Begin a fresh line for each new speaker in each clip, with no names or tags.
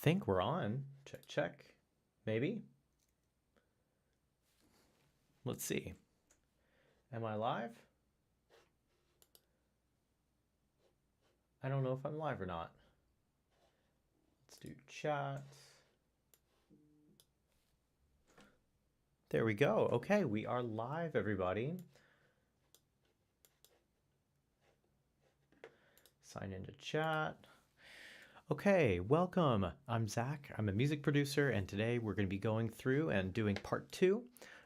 think we're on. Check, check. Maybe. Let's see. Am I live? I don't know if I'm live or not. Let's do chat. There we go. Okay, we are live, everybody. Sign into chat. Okay, welcome. I'm Zach. I'm a music producer, and today we're going to be going through and doing part 2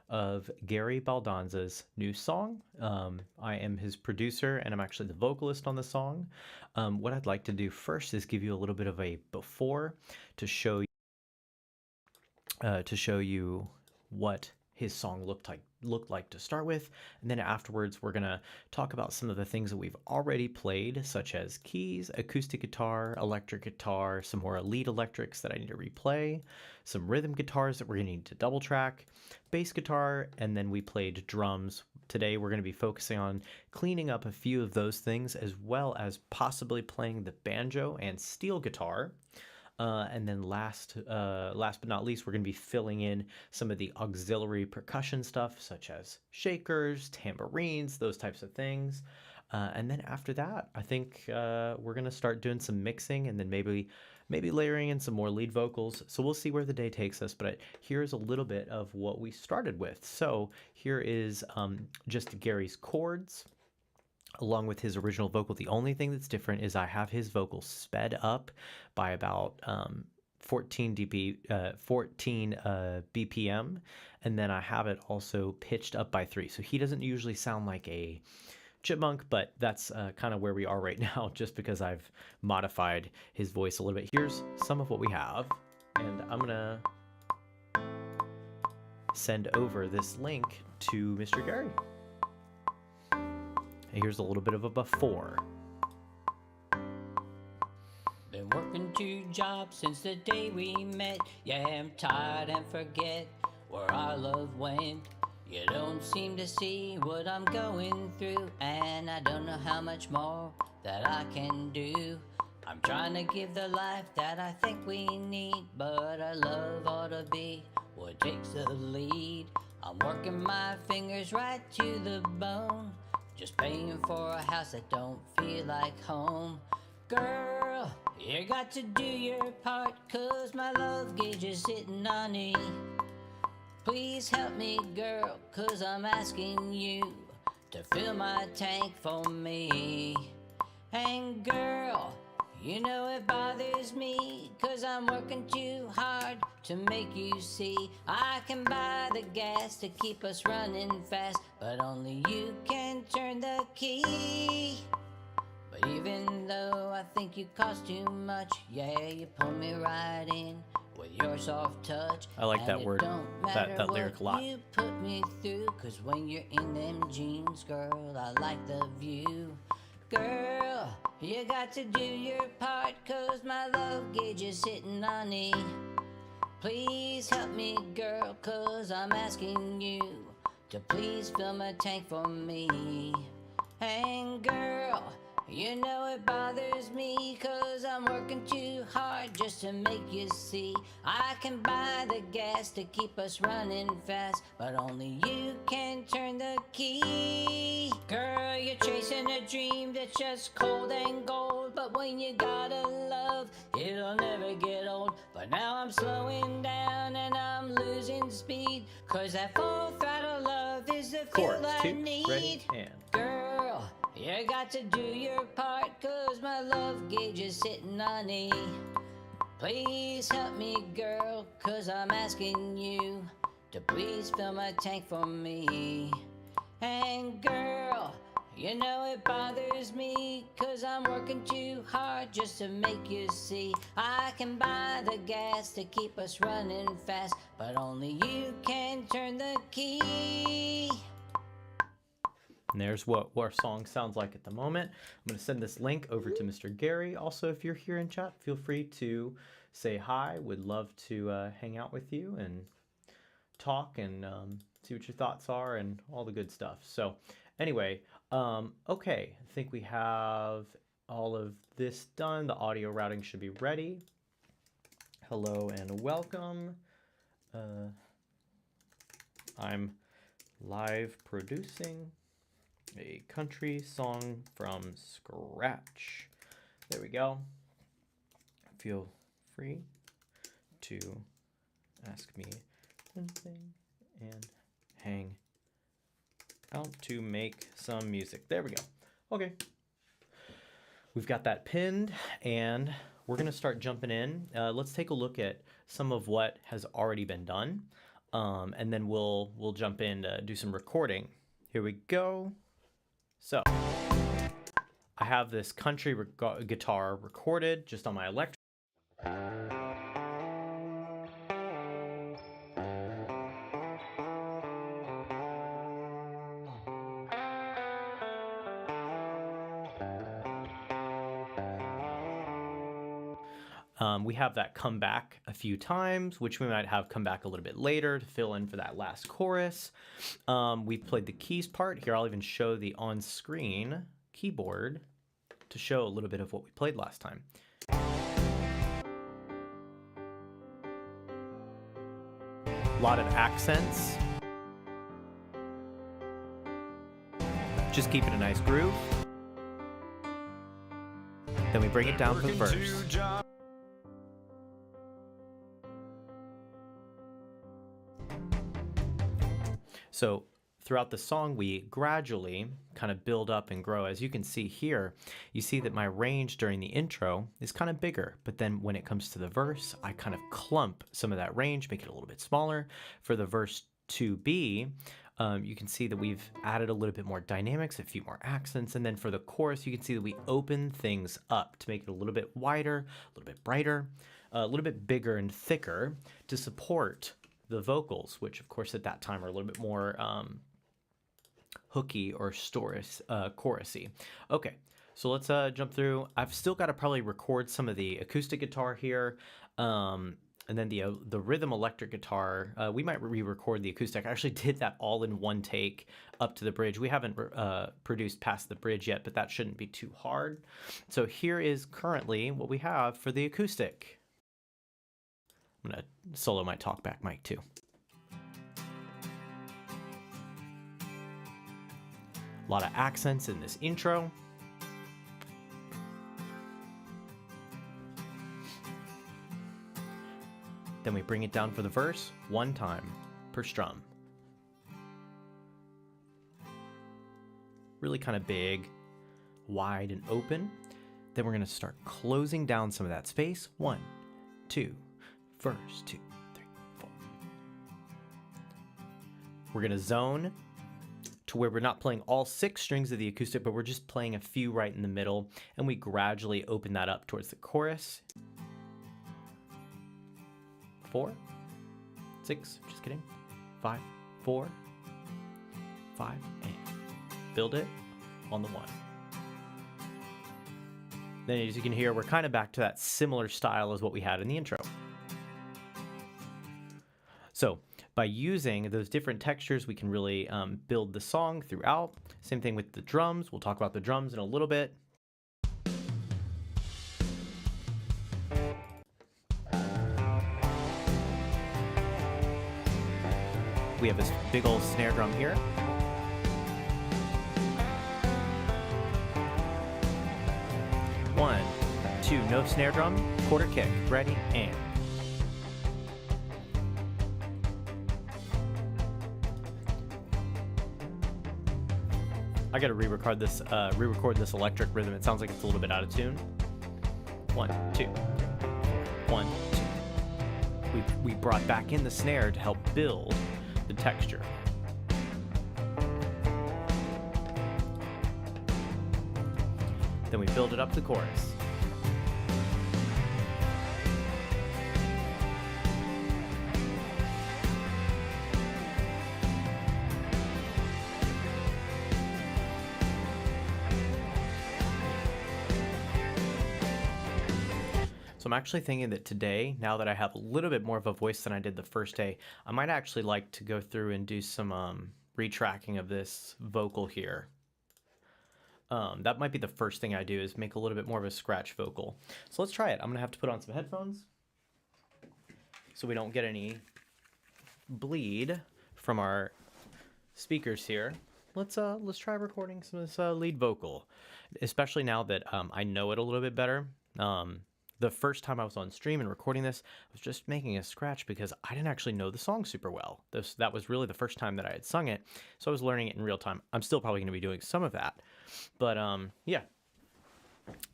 of Gary Baldanza's new song. I am his producer, and I'm actually the vocalist on the song. What I'd like to do first is give you a little bit of a before to show you what his song looked like to start with, and then afterwards we're gonna talk about some of the things that we've already played, such as keys, acoustic guitar, electric guitar, some more lead electrics that I need to replay, some rhythm guitars that we're gonna need to double track, bass guitar, and then we played drums. Today we're going to be focusing on cleaning up a few of those things, as well as possibly playing the banjo and steel guitar. And then last but not least, we're going to be filling in some of the auxiliary percussion stuff, such as shakers, tambourines, those types of things. And then after that, I think we're going to start doing some mixing, and then maybe layering in some more lead vocals. So we'll see where the day takes us, but here's a little bit of what we started with. So here is just Gary's chords along with his original vocal. The only thing that's different is I have his vocal sped up by about 14 BPM, and then I have it also pitched up by 3. So he doesn't usually sound like a chipmunk, but that's kind of where we are right now, just because I've modified his voice a little bit. Here's some of what we have, and I'm gonna send over this link to Mr. Gary. Here's a little bit of a before.
Been working 2 jobs since the day we met. Yeah, I'm tired and forget where our love went. You don't seem to see what I'm going through, and I don't know how much more that I can do. I'm trying to give the life that I think we need, but our love ought to be what takes the lead. I'm working my fingers right to the bone, just paying for a house that don't feel like home. Girl, you got to do your part, 'cause my love gauge is hitting on E. Please help me, girl, 'cause I'm asking you to fill my tank for me. And girl, you know it bothers me, 'cause I'm working too hard to make you see. I can buy the gas to keep us running fast, but only you can turn the key. But even though I think you cost too much, yeah, you pull me right in with your soft touch.
I like that word, that lyric a lot.
You put me through, 'cause when you're in them jeans, girl, I like the view. Girl, you got to do your part, 'cause my love gauge is hitting on E. Please help me, girl, 'cause I'm asking you to please fill my tank for me. And girl, you know it bothers me, 'cause I'm working too hard just to make you see. I can buy the gas to keep us running fast, but only you can turn the key. Girl, you're chasing a dream that's just cold and gold, but when you gotta love, it'll never get old. But now I'm slowing down and I'm losing speed, 'cause that full throttle love is the feel I need.
Ready, and
girl, you got to do your part, 'cause my love gauge is sitting on E. Please help me, girl, 'cause I'm asking you to please fill my tank for me. And girl, you know it bothers me, 'cause I'm working too hard just to make you see. I can buy the gas to keep us running fast, but only you can turn the key.
And there's what our song sounds like at the moment. I'm going to send this link over to Mr. Gary. Also, if you're here in chat, feel free to say hi. Would love to hang out with you and talk and see what your thoughts are and all the good stuff. So anyway, okay, I think we have all of this done. The audio routing should be ready. Hello and welcome. I'm live producing a country song from scratch. There we go. Feel free to ask me anything and hang out to make some music. There we go. Okay. We've got that pinned and we're going to start jumping in. Let's take a look at some of what has already been done. And then we'll jump in to do some recording. Here we go. So I have this country guitar recorded just on my electric. We have that come back a few times, which we might have come back a little bit later to fill in for that last chorus. We've played the keys part. Here, I'll even show the on-screen keyboard to show a little bit of what we played last time. A lot of accents. Just keep it a nice groove. Then we bring it down for the verse. So throughout the song, we gradually kind of build up and grow. As you can see here, you see that my range during the intro is kind of bigger, but then when it comes to the verse, I kind of clump some of that range, make it a little bit smaller. For the verse 2B, you can see that we've added a little bit more dynamics, a few more accents, and then for the chorus, you can see that we open things up to make it a little bit wider, a little bit brighter, a little bit bigger and thicker to support the vocals, which of course at that time are a little bit more hooky or chorusy. Okay, so let's jump through. I've still got to probably record some of the acoustic guitar here, and then the rhythm electric guitar. We might re-record the acoustic. I actually did that all in one take up to the bridge. We haven't produced past the bridge yet, but that shouldn't be too hard. So here is currently what we have for the acoustic. I'm going to solo my talkback mic too. A lot of accents in this intro. Then we bring it down for the verse one time per strum. Really kind of big, wide and open. Then we're going to start closing down some of that space. 1, 2, verse 2, 3, 4. We're going to zone to where we're not playing all 6 strings of the acoustic, but we're just playing a few right in the middle, and we gradually open that up towards the chorus. 4, 6, just kidding, 5, 4, 5, and build it on the 1. Then as you can hear, we're kind of back to that similar style as what we had in the intro. So by using those different textures, we can really build the song throughout. Same thing with the drums. We'll talk about the drums in a little bit. We have this big old snare drum here. One, 2, no snare drum, quarter kick, ready, and. I gotta re-record this electric rhythm. It sounds like it's a little bit out of tune. 1, 2, 1, 2. We brought back in the snare to help build the texture. Then we build it up the chorus. So I'm actually thinking that today, now that I have a little bit more of a voice than I did the first day, I might actually like to go through and do some retracking of this vocal here. That might be the first thing I do, is make a little bit more of a scratch vocal. So let's try it. I'm gonna have to put on some headphones. so we don't get any bleed from our speakers here, let's try recording some of this lead vocal, especially now that I know it a little bit better. The first time I was on stream and recording this, I was just making a scratch because I didn't actually know the song super well. That was really the first time that I had sung it, so I was learning it in real time. I'm still probably going to be doing some of that, but yeah,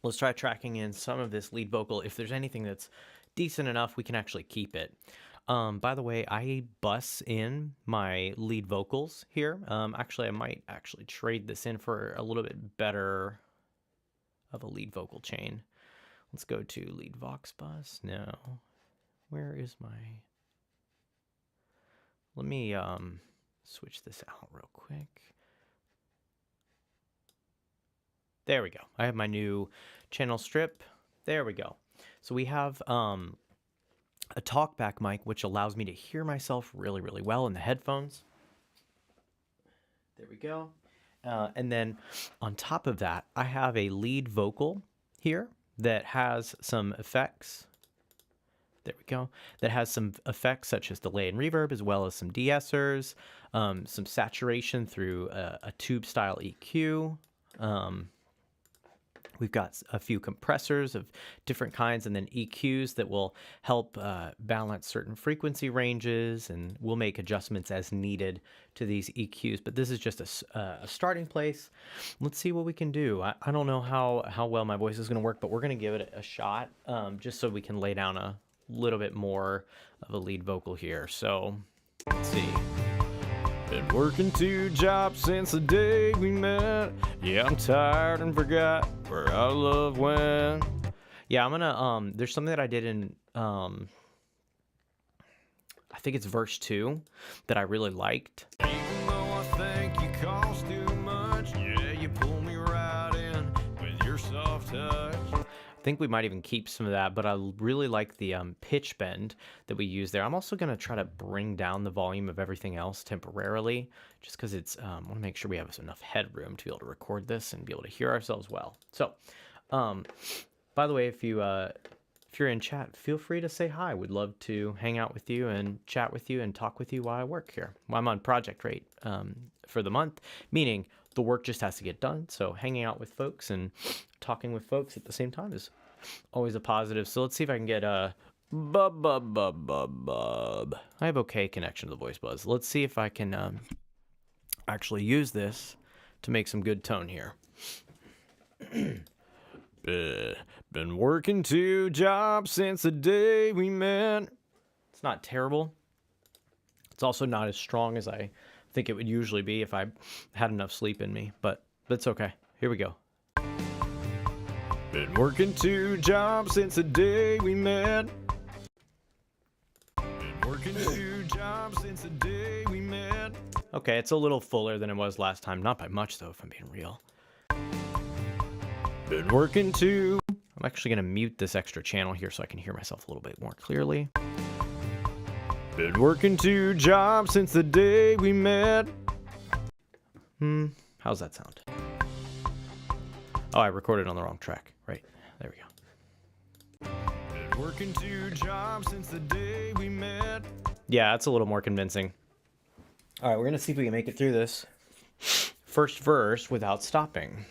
let's try tracking in some of this lead vocal. If there's anything that's decent enough, we can actually keep it. By the way, I bus in my lead vocals here. Actually, I might actually trade this in for a little bit better of a lead vocal chain. Let's go to lead vox bus. No, where is my? Let me switch this out real quick. There we go. I have my new channel strip. There we go. So we have a talkback mic, which allows me to hear myself really, really well in the headphones. There we go. And then on top of that, I have a lead vocal here that has some effects. There we go. That has some effects such as delay and reverb, as well as some de-essers, some saturation through a tube style EQ. We've got a few compressors of different kinds, and then EQs that will help balance certain frequency ranges, and we'll make adjustments as needed to these EQs. But this is just a starting place. Let's see what we can do. I don't know how well my voice is going to work, but we're going to give it a shot just so we can lay down a little bit more of a lead vocal here. So let's see. Been working 2 jobs since the day we met. Yeah, I'm tired and forgot where our love went. Yeah, I'm gonna, there's something that I did in, I think it's verse 2 that I really liked. Even though I think you cost too much, yeah, you pull me right in with your soft touch. I think we might even keep some of that, but I really like the pitch bend that we use there. I'm also going to try to bring down the volume of everything else temporarily, just because it's, I want to make sure we have enough headroom to be able to record this and be able to hear ourselves well. So, by the way, if you're in chat, feel free to say hi. We'd love to hang out with you and chat with you and talk with you while I work here. Well, I'm on project rate for the month, meaning the work just has to get done. So hanging out with folks and talking with folks at the same time is always a positive. So let's see if I can get a bub. I have okay connection to the voice buzz. Let's see if I can actually use this to make some good tone here. Been working 2 jobs since the day we met. It's not terrible. It's also not as strong as I think it would usually be if I had enough sleep in me, but it's okay. Here we go. Been working 2 jobs since the day we met. Been working 2 jobs since the day we met. Okay, it's a little fuller than it was last time. Not by much, though, if I'm being real. Been working 2. I'm actually going to mute this extra channel here so I can hear myself a little bit more clearly. Been working 2 jobs since the day we met. How's that sound? Oh, I recorded on the wrong track. Right, there we go. Been working 2 jobs since the day we met. Yeah, that's a little more convincing. All right, we're going to see if we can make it through this first verse without stopping.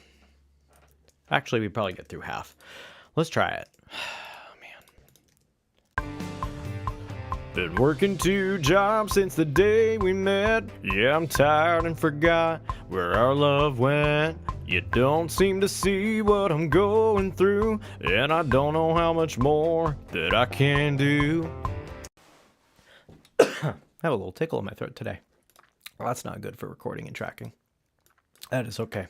Actually, we probably get through half. Let's try it. Oh, man. Been working 2 jobs since the day we met. Yeah, I'm tired and forgot where our love went. You don't seem to see what I'm going through, and I don't know how much more that I can do. I have a little tickle in my throat today. Well, that's not good for recording and tracking. That is okay.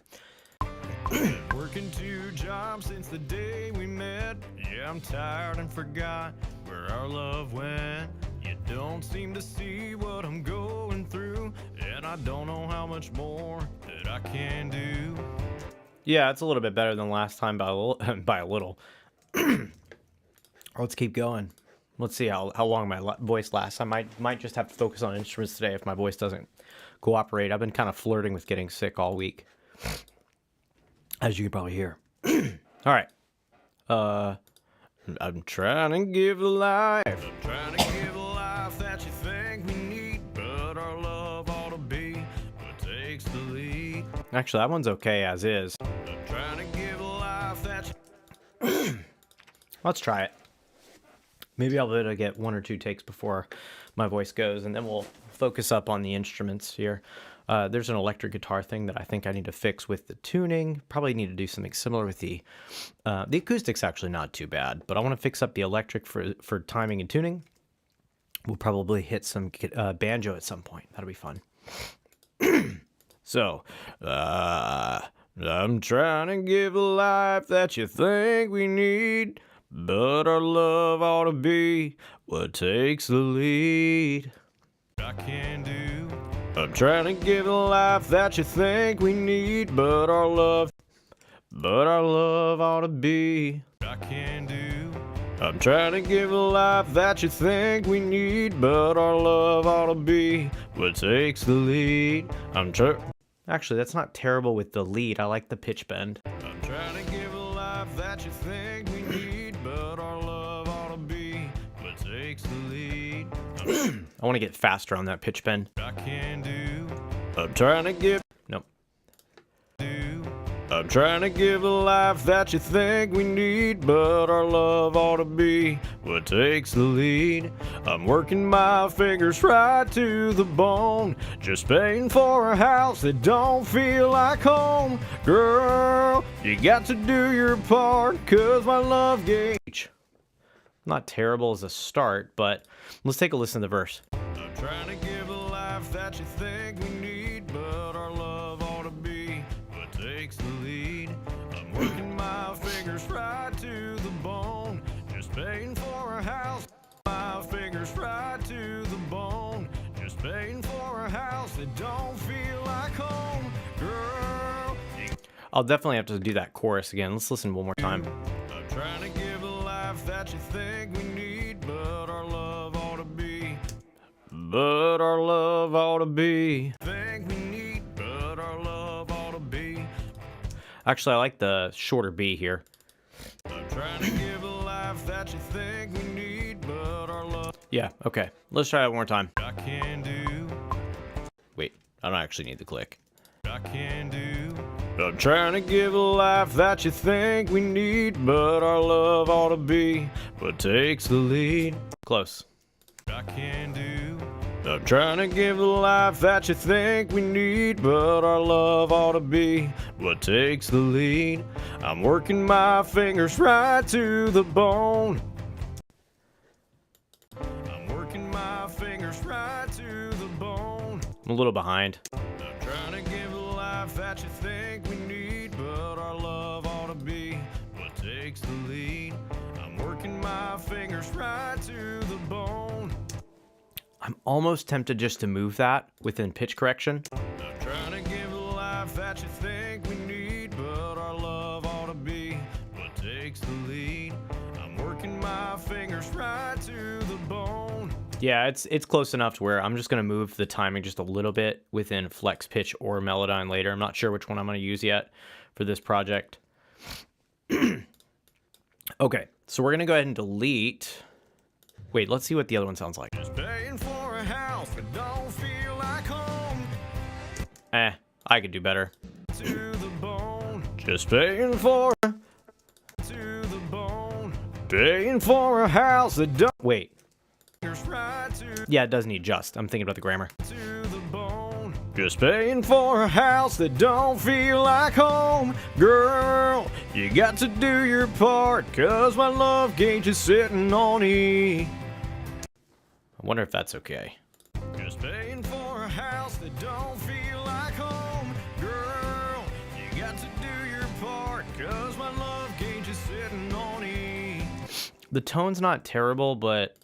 Working 2 jobs since the day we met. Yeah, I'm tired and forgot where our love went. You don't seem to see what I'm going through, and I don't know how much more that I can do. Yeah, it's a little bit better than last time by a little. Let's keep going. Let's see how long my voice lasts. I might just have to focus on instruments today if my voice doesn't cooperate. I've been kind of flirting with getting sick all week, as you can probably hear. All right. I'm trying to give life. I'm trying to give life. Actually, that one's okay as is.
I'm trying to give a life that's
Let's try it. Maybe I'll be able to get 1 or 2 takes before my voice goes, and then we'll focus up on the instruments here. There's an electric guitar thing that I think I need to fix with the tuning. Probably need to do something similar with the acoustic's actually not too bad, but I want to fix up the electric for timing and tuning. We'll probably hit some banjo at some point. That'll be fun. So, I'm trying to give a life that you think we need, but our love ought to be what takes the lead.
I can do.
I'm trying to give a life that you think we need, but our love ought to be.
I can do.
I'm trying to give a life that you think we need, but our love ought to be what takes the lead. Actually, that's not terrible with the lead. I like the pitch bend.
I'm trying to give a life that you think we need, but our love ought to be what takes the lead.
I want to get faster on that pitch bend.
I can do.
I'm trying to give... Nope.
Do.
I'm trying to give a life that you think we need, but our love ought to be what takes the lead. I'm working my fingers right to the bone, just paying for a house that don't feel like home. Girl, you got to do your part, 'cause my love gauge. Not terrible as a start, but let's take a listen to the verse.
I'm trying to give a life that you think we need, but our love ought to be what takes the lead. I'm working my fingers right to the bone, just paying for a house. My fingers right to the bone, just paying for a house that don't feel like home. Girl,
I'll definitely have to do that chorus again. Let's listen one more time.
I'm trying to give a life that you think we need, but our love ought to be.
But our love ought to be...
Think we need, but our love ought to be.
Actually, I like the shorter B here.
I'm trying to give a life that you think we need, but our love
Yeah, okay. Let's try it one more time.
I can do.
Wait, I don't actually need the click.
I can do.
I'm trying to give a life that you think we need, but our love ought to be what takes the lead. Close.
I can do.
I'm trying to give a life that you think we need, but our love ought to be what takes the lead. I'm working my fingers right to the bone.
I'm working my fingers right to the bone.
I'm a little behind.
I'm trying to give a life that you think we need, but our love ought to be what takes the lead. I'm working my fingers right to the bone.
I'm almost tempted just to move that within pitch correction.
I'm trying to give a life that you think we need, but our love ought to be what takes the lead. I'm working my fingers right to the bone.
Yeah, it's close enough to where I'm just going to move the timing just a little bit within flex pitch or Melodyne later. I'm not sure which one I'm going to use yet for this project. Okay, so we're going to go ahead and delete... Wait, let's see what the other one sounds like.
Just paying for a house that don't feel like home.
I could do better.
To the bone,
Just paying for
to the bone.
a house that don't... Wait.
Fingers right to
Yeah, it does need just. I'm thinking about the grammar.
the bone.
Just paying for a house that don't feel like home. Girl, you got to do your part, 'cause my love gauge is sitting on E. I wonder if that's okay.
Just paying for a house that don't feel like home. Girl, you got to do your part, 'cause my love gauge is sitting on E.
The tone's not terrible, but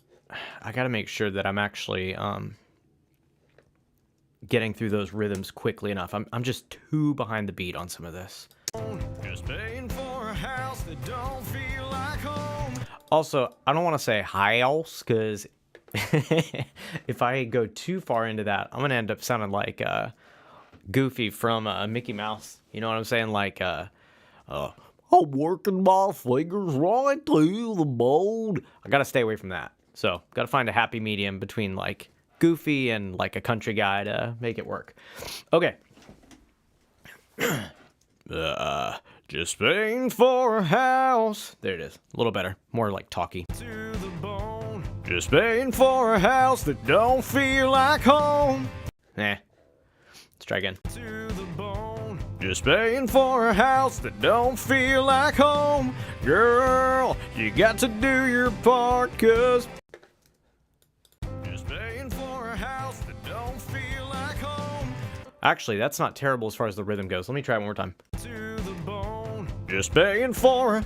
I gotta make sure that I'm actually getting through those rhythms quickly enough. I'm just too behind the beat on some of this.
Just paying for a house that don't feel like home.
Also, I don't want to say house, because if I go too far into that, I'm gonna end up sounding like Goofy from Mickey Mouse. You know what I'm saying? Like, I'm working my fingers right to the bone. I gotta stay away from that. So, gotta find a happy medium between like Goofy and like a country guy to make it work. Okay. Just paying for a house. There it is. A little better. More like talky.
To the bone. Just paying for a house that don't feel like home.
Nah. Let's try again.
To the bone. Just paying for a house that don't feel like home. Girl, you got to do your part, 'cause just paying for a house that don't feel like home.
Actually, that's not terrible as far as the rhythm goes. Let me try it one more time.
To the bone. Just paying for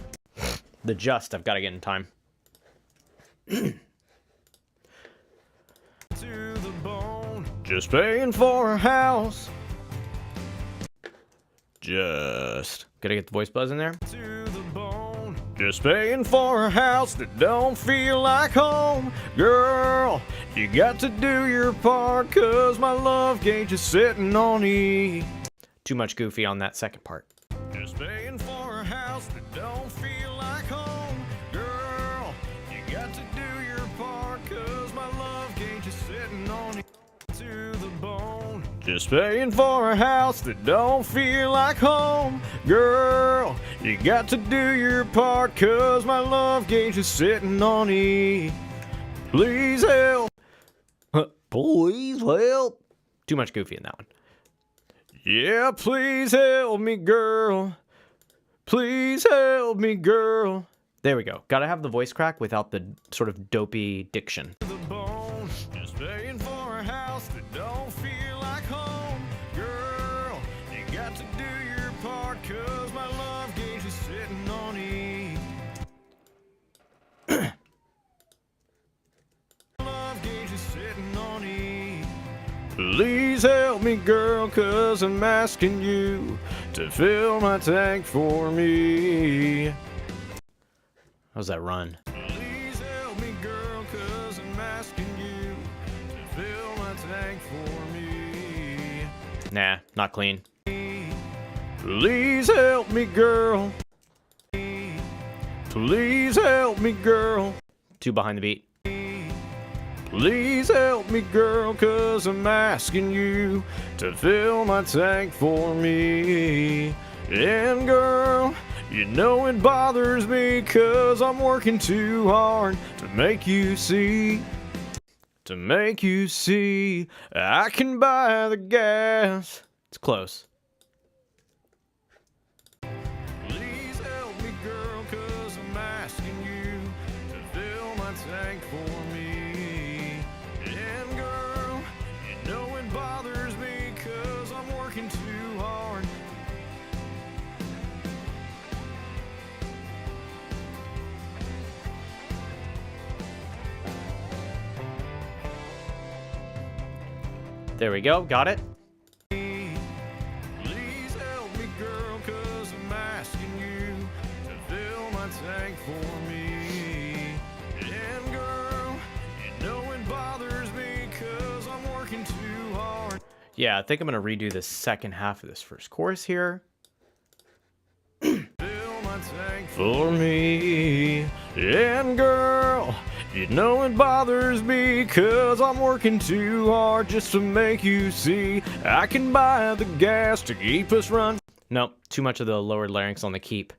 The just, I've got to get in time.
to the bone. Just paying for a house.
Just. Gotta get the voice buzz in there.
To the bone. Just paying for a house that don't feel like home. Girl, you got to do your part, 'cause my love gauge is sitting on E.
Too much goofy on that second part.
Just paying for a house that don't feel like home. Girl, you got to do your part, 'cause my love gauge is sitting on E. To the bone. Just paying for a house that don't feel like home. Girl, you got to do your part, 'cause my love gauge is sitting on E. Please help.
Please help. Too much goofy in that one.
Yeah, please help me, girl. Please help me, girl.
There we go. Gotta have the voice crack without the sort of dopey diction.
The bone. Just paying for a house that don't feel like home. Girl, you got to do your part, 'cause my love gauge is sitting on E. Love gauge is sitting on E. Please help me, girl, 'cause I'm asking you to fill my tank for me.
How's that run?
Please help me, girl, 'cause I'm asking you to fill my tank for me.
Nah, not clean.
Please help me, girl. Please help me, girl.
Too behind the beat.
Please help me, girl, 'cause I'm asking you to fill my tank for me. And girl, you know it bothers me, 'cause I'm working too hard to make you see. To make you see I can buy the gas.
It's close.
Please help me, girl, 'cause I'm asking you to fill my tank for me. And girl, you know it bothers me, 'cause I'm working too hard.
There we go. Got it.
Please help me, girl, 'cause I'm asking you to fill my tank for me. And girl, you know it bothers me, 'cause I'm working too hard.
Yeah, I think I'm gonna redo the second half of this first chorus here.
Fill my tank for me. And girl, you know it bothers me, 'cause I'm working too hard just to make you see I can buy the gas to keep us running.
Nope, too much of the lower larynx on the keep.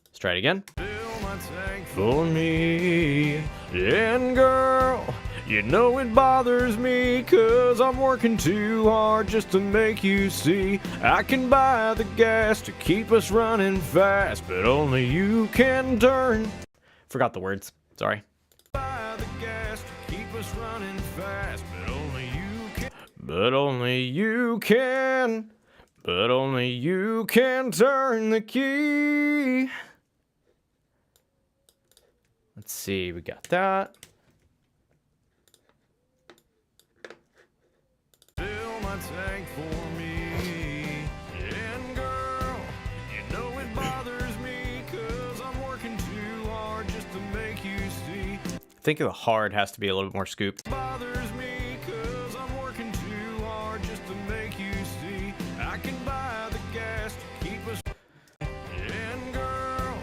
Let's try it again.
Fill my tank for me. And girl, you know it bothers me, 'cause I'm working too hard just to make you see I can buy the gas to keep us running fast, but only you can turn.
Forgot the words. Sorry.
Buy the gas to keep us running fast, but only you can. But only you can. But only you can turn the key.
Let's see. We got that.
Fill my tank for me. And girl, you know it bothers me, 'cause I'm working too hard just to make you see.
I think the hard has to be a little bit more scoop.
Bothers me, 'cause I'm working too hard just to make you see I can buy the gas to keep us. And girl,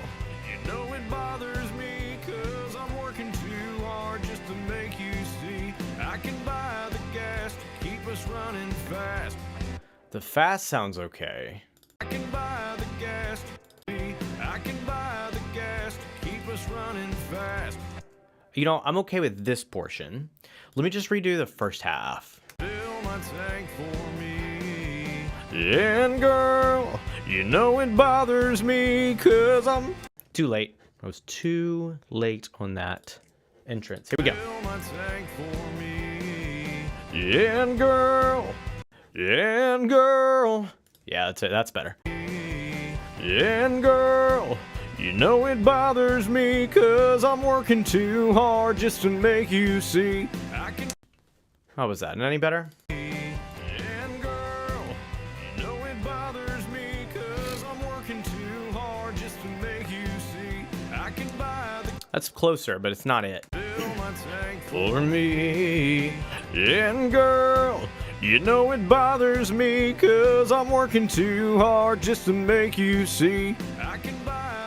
you know it bothers me, 'cause I'm working too hard just to make you see I can buy the gas to keep us running fast.
The fast sounds okay.
I can buy the gas to be. I can buy the gas to keep us running fast.
You know, I'm okay with this portion. Let me just redo the first half.
Fill my tank for me. And girl, you know it bothers me 'cause I'm
Too late. I was too late on that entrance. Here we go.
fill my tank for me. And girl,
Yeah, that's it. That's better.
and girl, you know it bothers me 'cause I'm working too hard just to make you see. I can
How was that? Any better?
And girl, you know it bothers me 'cause I'm working too hard just to make you see. I can buy the
That's closer, but it's not it.
fill my tank for me. And girl, you know it bothers me 'cause I'm working too hard just to make you see. I can buy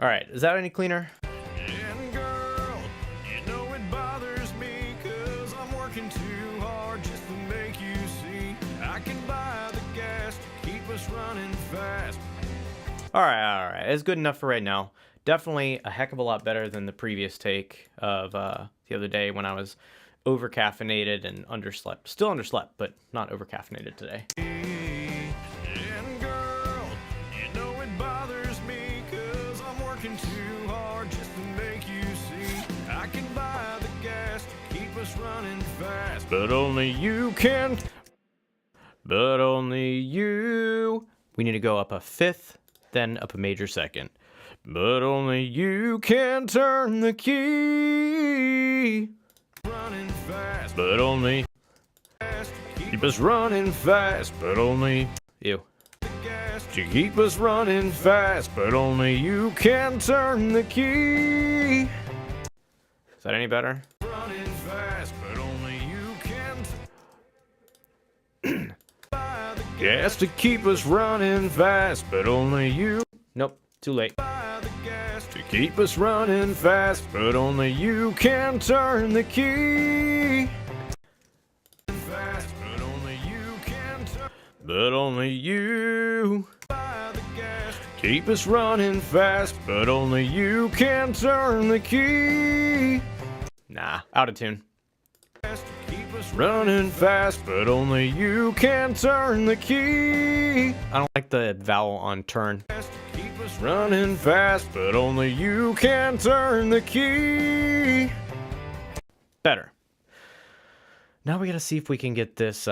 All right. Is that any cleaner?
And girl, you know it bothers me 'cause I'm working too hard just to make you see. I can buy the gas to keep us running fast.
All right. It's good enough for right now. Definitely a heck of a lot better than the previous take of the other day when I was over caffeinated and underslept. Still underslept, but not over caffeinated today.
And girl, you know it bothers me 'cause I'm working too hard just to make you see. I can buy the gas to keep us running fast, but only you can. But only you.
We need to go up a fifth, then up a major second.
But only you can turn the key. Running fast, but only keep us running fast, but only
Ew.
to keep us running fast, but only you can turn the key.
Is that any better?
Running fast, but only you can. Buy the gas to keep us running fast, but only you.
Nope. Too late.
Buy the gas to keep us running fast, but only you can turn the key. Fast, but only you can turn. But only you. Buy the gas to keep us running fast, but only you can turn the key.
Nah. Out of tune.
Keep us running fast, but only you can turn the key.
I don't like the vowel on turn.
Keep us running fast, but only you can turn the key.
Better. Now we gotta see if we can get this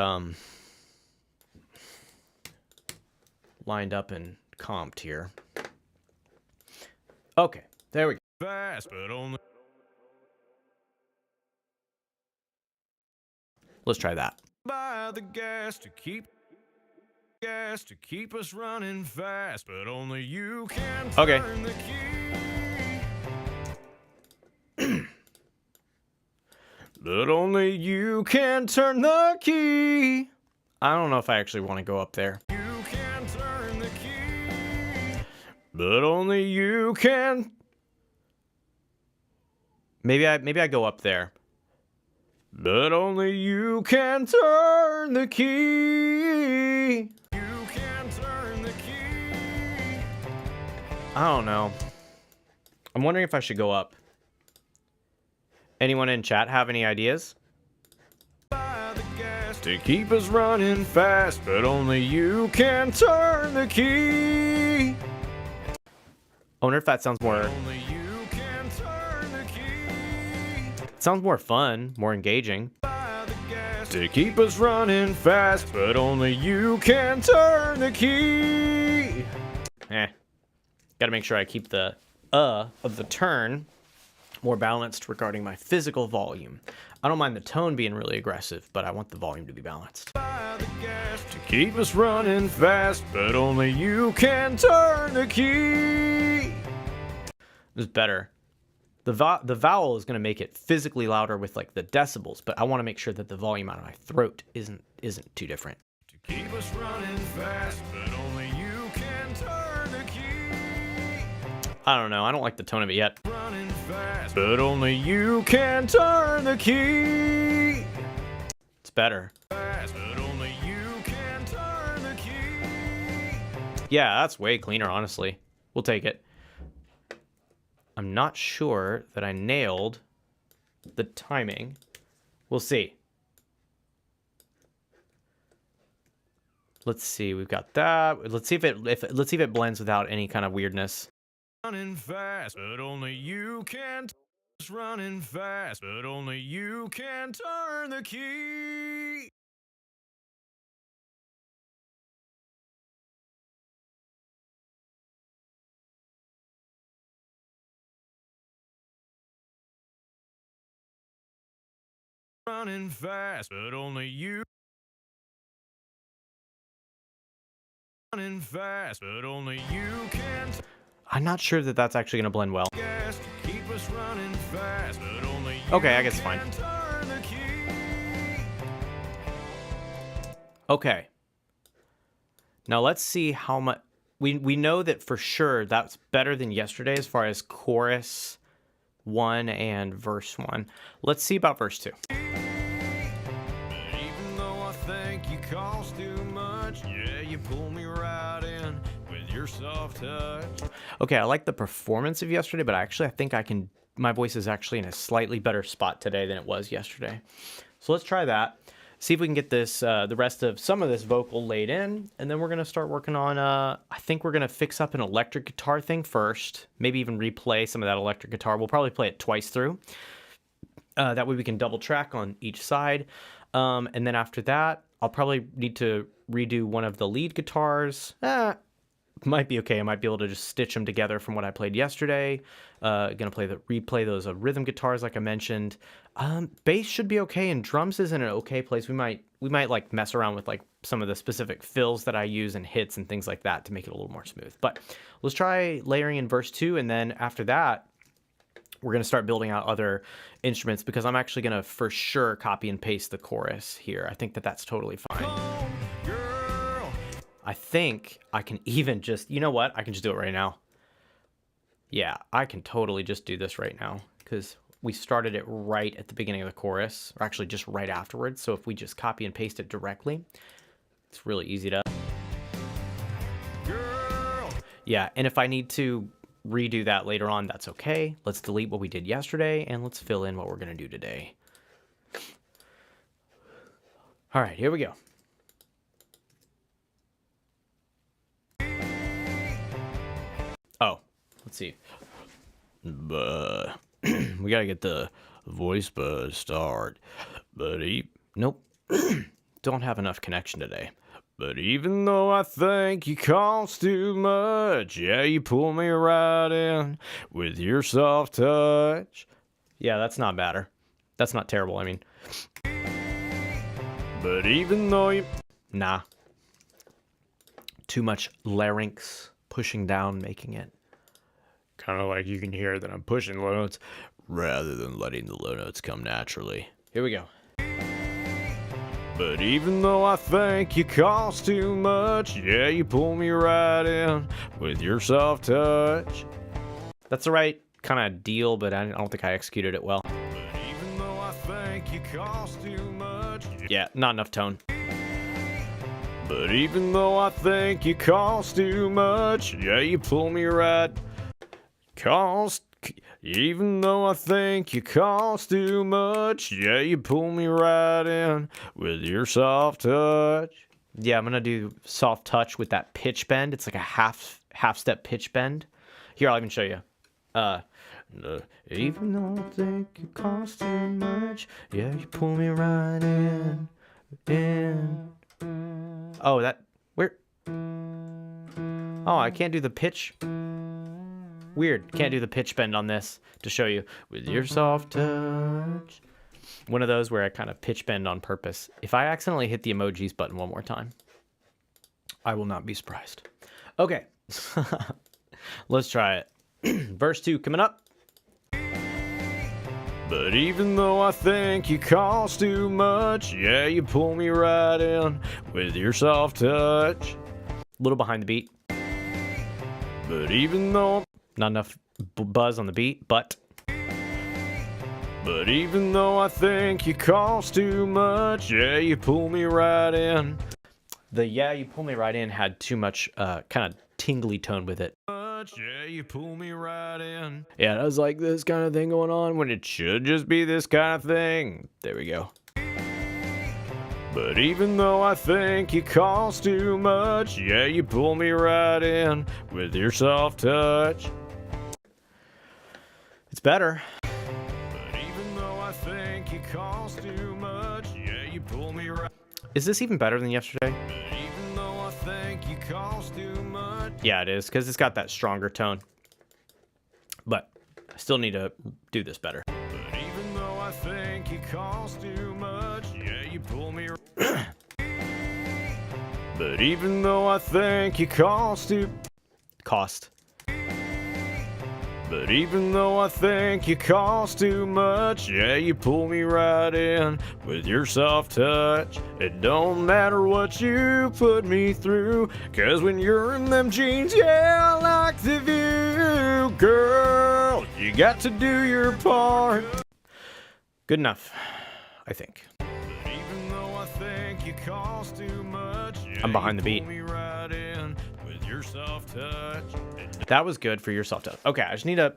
lined up and comped here. Okay, there we go.
Fast, but only.
Let's try that.
Buy the gas to keep us running fast, but only you can turn
Okay.
the key. But only you can turn the key.
I don't know if I actually want to go up there.
You can turn the key. But only you can.
Maybe I go up there.
But only you can turn the key. You can turn the key.
I don't know. I'm wondering if I should go up. Anyone in chat have any ideas?
Buy the gas to keep us running fast, but only you can turn the key.
I wonder if that sounds more
Only you can turn the key.
sounds more fun, more engaging.
Buy the gas to keep us running fast, but only you can turn the key.
Gotta make sure I keep the of the turn more balanced regarding my physical volume. I don't mind the tone being really aggressive, but I want the volume to be balanced.
Buy the gas to keep us running fast, but only you can turn the key.
This is better. The vowel is going to make it physically louder with like the decibels, but I want to make sure that the volume out of my throat isn't too different.
To keep us running fast, but only you can turn the key.
I don't know. I don't like the tone of it yet.
Running fast, but only you can turn the key.
It's better.
Fast, but only you can turn the
Yeah, that's way cleaner, honestly. We'll take it. I'm not sure that I nailed the timing. We'll see. Let's see. We've got that. Let's see if it blends without any kind of weirdness.
Running fast, but only you can. Running fast, but only you can turn the key. Running fast, but only you. Running fast, but only you can.
I'm not sure that that's actually going to blend well.
Yes, keep us running fast, but only you
Okay, I guess it's fine.
can turn the key.
Okay. Now let's see how much we know that for sure that's better than yesterday as far as chorus 1 and verse 1. Let's see about verse 2.
Even though I think you cost too much, yeah, you pull me right in with your soft touch.
Okay, I like the performance of yesterday, but I think my voice is actually in a slightly better spot today than it was yesterday. So let's try that. See if we can get this, the rest of some of this vocal laid in, and then we're going to start working on, I think we're going to fix up an electric guitar thing first, maybe even replay some of that electric guitar. We'll probably play it twice through. That way we can double track on each side. And then after that, I'll probably need to redo one of the lead guitars. Might be okay. I might be able to just stitch them together from what I played yesterday. Gonna replay those rhythm guitars like I mentioned. Bass should be okay, and drums is in an okay place. We might like mess around with like some of the specific fills that I use and hits and things like that to make it a little more smooth. But let's try layering in verse 2, and then after that, we're gonna start building out other instruments because I'm actually gonna for sure copy and paste the chorus here. I think that that's totally fine. I think I can even just, you know what? I can just do it right now. Yeah, I can totally just do this right now because we started it right at the beginning of the chorus, or actually just right afterwards. So if we just copy and paste it directly, it's really easy to. Yeah, and if I need to redo that later on, that's okay. Let's delete what we did yesterday and let's fill in what we're going to do today. All right, here we go. Oh, let's see. We gotta get the voice buzz start. But nope. Don't have enough connection today. But even though I think you cost too much, yeah, you pull me right in with your soft touch. Yeah, that's not bad. That's not terrible, I mean. But even though you... Nah. Too much larynx pushing down, making it kind of like you can hear that I'm pushing low notes rather than letting the low notes come naturally. Here we go. But even though I think you cost too much, yeah, you pull me right in with your soft touch. That's the right kind of deal, but I don't think I executed it well. But even though I think you cost too much, yeah, not enough tone. But even though I think you cost too much, yeah, you pull me right. Even though I think you cost too much, yeah, you pull me right in with your soft touch. Yeah, I'm gonna do soft touch with that pitch bend. It's like a half step pitch bend. Here, I'll even show you. Even though I think you cost too much, yeah, you pull me right in. Oh, where? Oh, I can't do the pitch. Weird. Can't do the pitch bend on this to show you. With your soft touch. One of those where I kind of pitch bend on purpose. If I accidentally hit the emojis button one more time, I will not be surprised. Okay. Let's try it. Verse 2 coming up. But even though I think you cost too much, yeah, you pull me right in with your soft touch. A little behind the beat. But even though... Not enough buzz on the beat, but even though I think you cost too much, yeah, you pull me right in. The "Yeah, you pull me right in" had too much kind of tingly tone with it.
Yeah, you pull me right in.
Yeah, it was like this kind of thing going on when it should just be this kind of thing. There we go.
But even though I think you cost too much, yeah, you pull me right in with your soft touch.
It's better.
But even though I think you cost too much, yeah, you pull me right.
Is this even better than yesterday?
But even though I think you cost too much.
Yeah, it is, because it's got that stronger tone. But I still need to do this better.
But even though I think you cost too much, yeah, you pull me. But even though I think you cost too.
Cost.
But even though I think you cost too much, yeah, you pull me right in with your soft touch. It don't matter what you put me through, 'cause when you're in them jeans, yeah, I like the view. Girl, you got to do your part.
Good enough, I think.
But even though I think you cost too much, yeah,
I'm behind
you
the beat.
pull me right in with your soft touch.
That was good for your soft touch. Okay, I just need to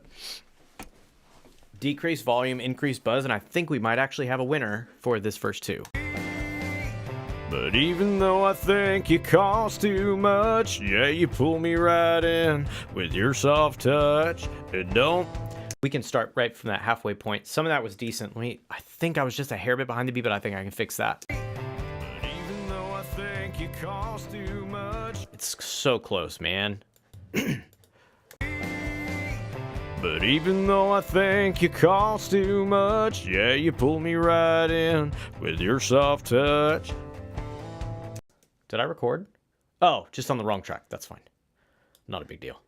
decrease volume, increase buzz, and I think we might actually have a winner for this first two.
But even though I think you cost too much, yeah, you pull me right in with your soft touch. It don't.
We can start right from that halfway point. Some of that was decent. I think I was just a hair bit behind the beat, but I think I can fix that.
But even though I think you cost too much.
It's so close, man.
But even though I think you cost too much, yeah, you pull me right in with your soft touch.
Did I record? Oh, just on the wrong track. That's fine. Not a big deal.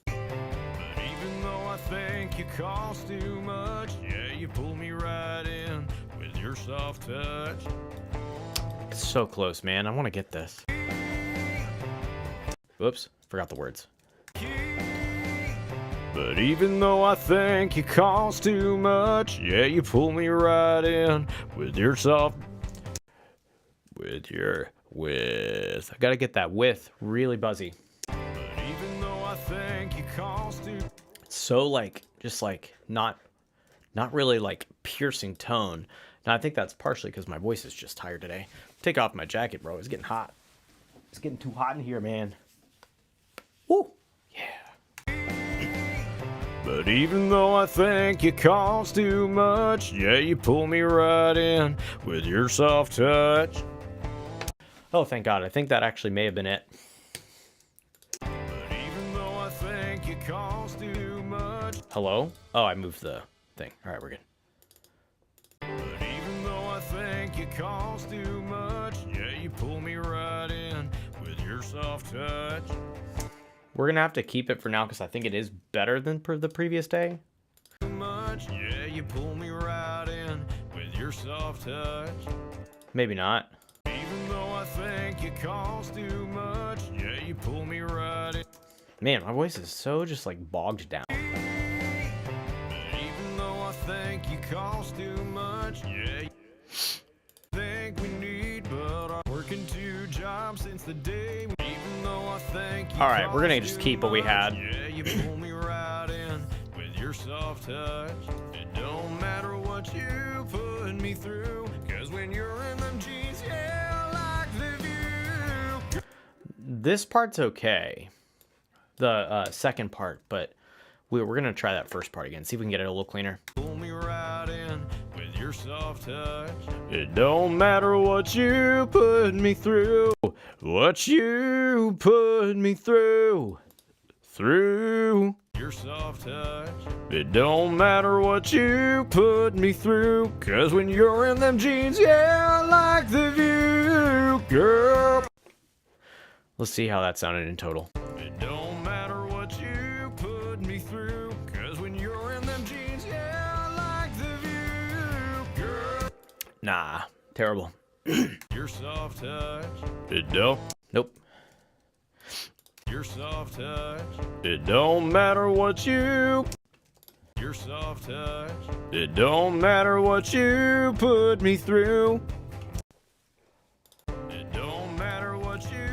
But even though I think you cost too much, yeah, you pull me right in with your soft touch.
It's so close, man. I want to get this. Whoops, forgot the words.
But even though I think you cost too much, yeah, you pull me right in with your soft.
I gotta get that with really buzzy.
But even though I think you cost too.
So just not really like piercing tone. Now I think that's partially because my voice is just tired today. Take off my jacket, bro. It's getting hot. It's getting too hot in here, man. Woo! Yeah.
But even though I think you cost too much, yeah, you pull me right in with your soft touch.
Oh, thank God. I think that actually may have been it.
But even though I think you cost too much.
Hello? Oh, I moved the thing. All right, we're good.
But even though I think you cost too much, yeah, you pull me right in with your soft touch.
We're going to have to keep it for now because I think it is better than the previous day.
Too much, yeah, you pull me right in with your soft touch.
Maybe not.
Even though I think you cost too much, yeah, you pull me right in.
Man, my voice is so just like bogged down.
But even though I think you cost too much, yeah, think we need, but I'm working 2 jobs since the day. Even though I think you
All right, we're gonna
cost
just
too
keep what we
much,
had.
Yeah, you pull me right in with your soft touch. It don't matter what you put me through, 'cause when you're in them jeans, yeah, I like the view.
This part's okay. The second part, but we're going to try that first part again. See if we can get it a little cleaner.
Pull me right in with your soft touch. It don't matter what you put me through. What you put me through. Through your soft touch. It don't matter what you put me through. 'Cause when you're in them jeans, yeah, I like the view, girl.
Let's see how that sounded in total.
It don't matter what you put me through. 'Cause when you're in them jeans, yeah, I like the view, girl.
Nah, terrible.
Your soft touch. It don't.
Nope.
Your soft touch. It don't matter what you. Your soft touch. It don't matter what you put me through. It don't matter what you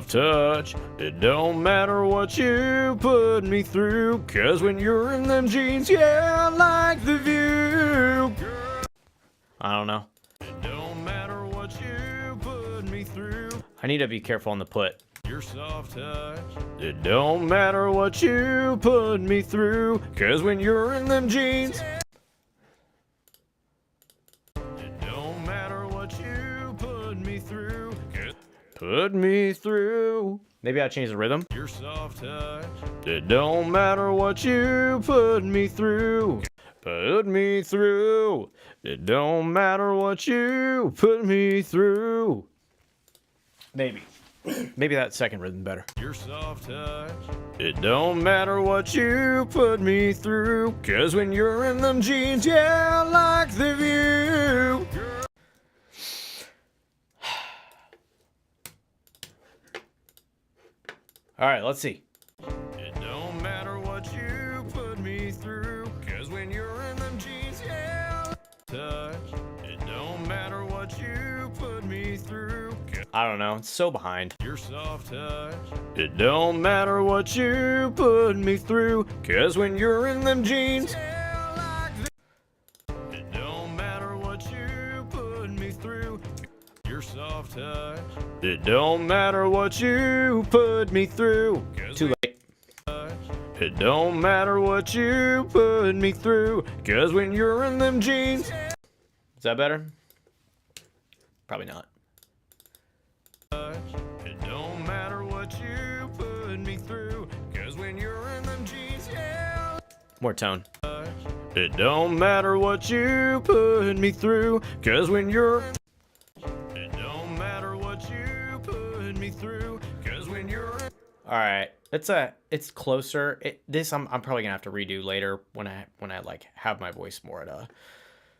soft touch. It don't matter what you put me through, 'cause when you're in them jeans, yeah, I like the view.
I don't know.
It don't matter what you put me through.
I need to be careful on the put.
Your soft touch. It don't matter what you put me through, 'cause when you're in them jeans. It don't matter what you put me through. Put me through.
Maybe I change the rhythm.
Your soft touch. It don't matter what you put me through. Put me through. It don't matter what you put me through.
Maybe. Maybe that second rhythm better.
Your soft touch. It don't matter what you put me through, 'cause when you're in them jeans, yeah, I like the view.
All right, let's see.
It don't matter what you put me through, 'cause when you're in them jeans, yeah, touch. It don't matter what you put me through.
I don't know. It's so behind.
Your soft touch. It don't matter what you put me through, 'cause when you're in them jeans, it don't matter what you put me through. Your soft touch. It don't matter what you put me through.
Too late.
It don't matter what you put me through, 'cause when you're in them jeans.
Is that better? Probably not.
It don't matter what you put me through, 'cause when you're in them jeans, yeah.
More tone.
It don't matter what you put me through, 'cause when you're. It don't matter what you put me through, 'cause when you're.
All right. It's closer. This I'm probably gonna have to redo later when I like have my voice more at a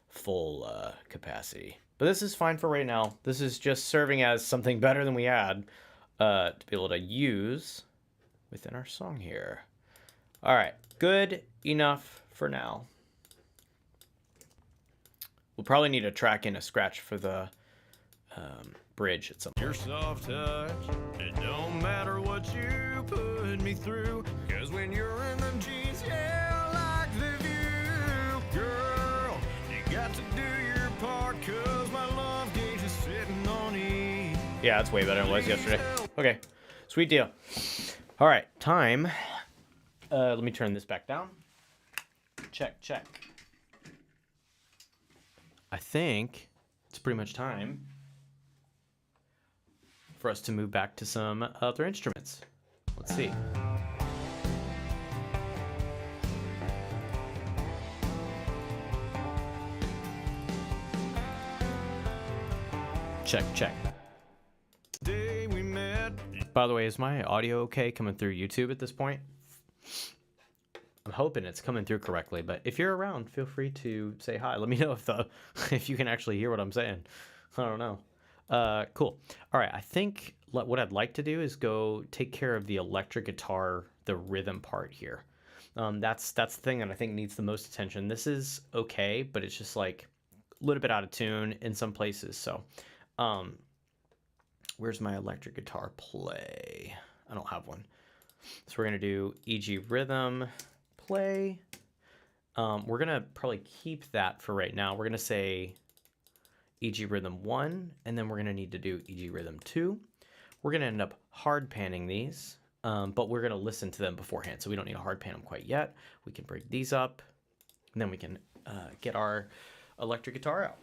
full capacity. But this is fine for right now. This is just serving as something better than we had to be able to use within our song here. All right, good enough for now. We'll probably need a track in a scratch for the bridge at some point.
Your soft touch. It don't matter what you put me through, 'cause when you're in them jeans, yeah, I like the view. Girl, you got to do your part, 'cause my love gauge is sitting on E.
Yeah, that's way better than it was yesterday. Okay, sweet deal. All right, time. Let me turn this back down. Check, check. I think it's pretty much time for us to move back to some other instruments. Let's see. Check, check.
Day we met.
By the way, is my audio okay coming through YouTube at this point? I'm hoping it's coming through correctly, but if you're around, feel free to say hi. Let me know if you can actually hear what I'm saying. I don't know. Cool. All right, I think what I'd like to do is go take care of the electric guitar, the rhythm part here. That's the thing that I think needs the most attention. This is okay, but it's just like a little bit out of tune in some places. So, where's my electric guitar play? I don't have one. So we're gonna do EG rhythm play. We're gonna probably keep that for right now. We're gonna say EG rhythm 1, and then we're gonna need to do EG rhythm 2. We're gonna end up hard panning these, but we're gonna listen to them beforehand, so we don't need to hard pan them quite yet. We can break these up, and then we can get our electric guitar out.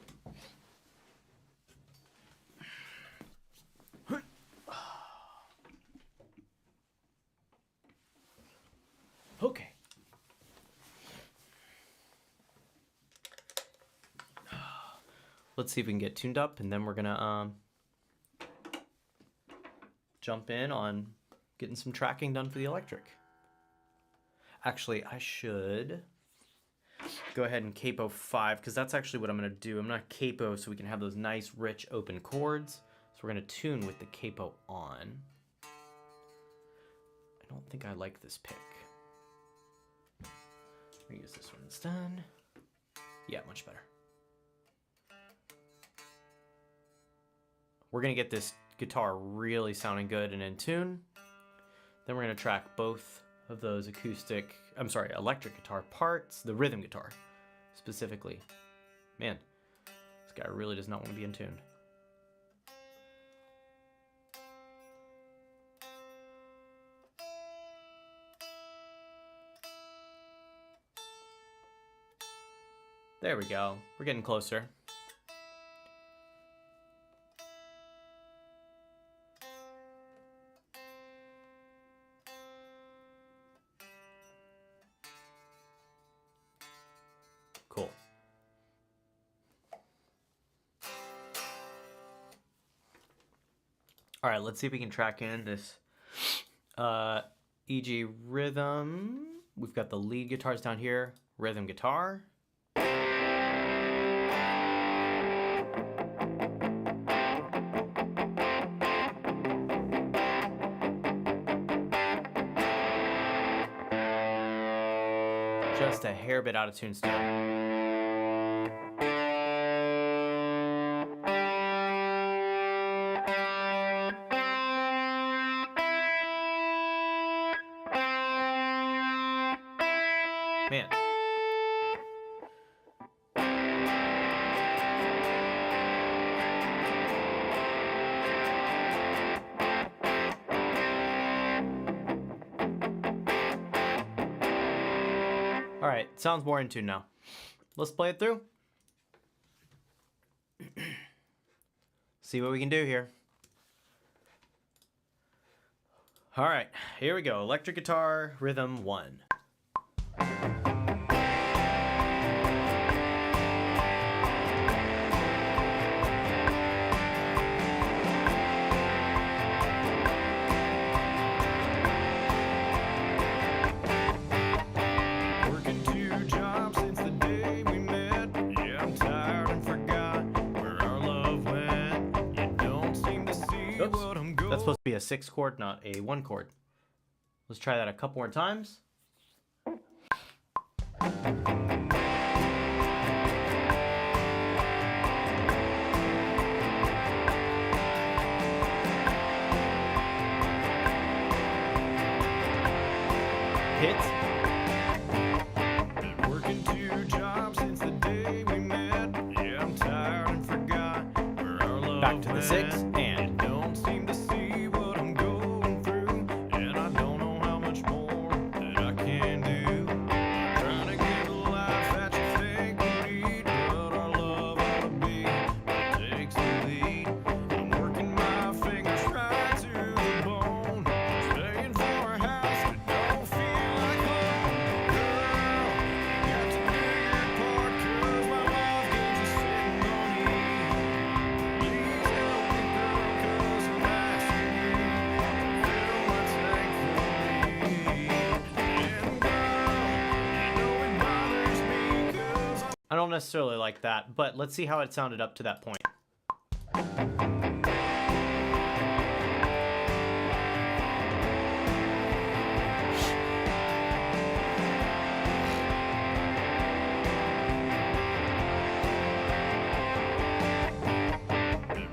Okay. Let's see if we can get tuned up, and then we're gonna jump in on getting some tracking done for the electric. Actually, I should go ahead and capo 5, because that's actually what I'm gonna do. I'm gonna capo so we can have those nice, rich, open chords. So we're gonna tune with the capo on. I don't think I like this pick. I'm gonna use this one instead. Yeah, much better. We're gonna get this guitar really sounding good and in tune. Then we're going to track both of those electric guitar parts, the rhythm guitar specifically. Man, this guy really does not want to be in tune. There we go. We're getting closer. Cool. All right, let's see if we can track in this EG rhythm. We've got the lead guitars down here, rhythm guitar. Just a hair bit out of tune still. Man. All right, sounds more in tune now. Let's play it through. See what we can do here. All right, here we go. Electric guitar, rhythm 1. That's supposed to be a 6 chord, not a 1 chord. Let's try that a couple more times. Hits.
Been working 2 jobs since the day we met. Yeah, I'm tired and forgot where our love
Back to the 6
went.
and
Don't seem to see what I'm going through, and I don't know how much more that I can do. I'm trying to get a life that you think we need, but our love ought to be what takes the lead. I'm working my fingers right to the bone, staying for a house that don't feel like home. Girl, you got to do your part, 'cause my love game's just sitting on E. Please help me, girl, 'cause I'm asking you. Fill my tank for me. And girl, you know it bothers me 'cause I'm
I don't necessarily like that, but let's see how it sounded up to that point.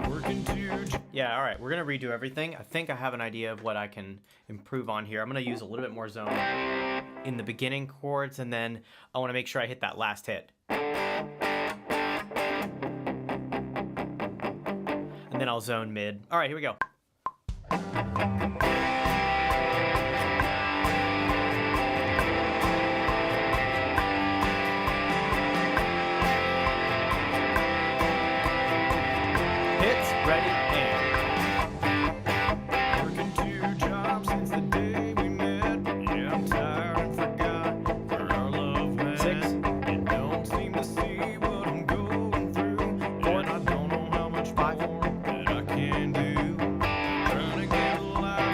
working too.
Yeah, all right, we're gonna redo everything. I think I have an idea of what I can improve on here. I'm gonna use a little bit more zone in the beginning chords, and then I wanna make sure I hit that last hit. And then I'll zone mid. All right, here we go. Hits, ready, and
Working 2 jobs since the day we met. Yeah, I'm tired and forgot where our love went.
6.
You don't seem to see what I'm going through,
4.
and I don't know how much
5.
more that I can do. Trying to get a life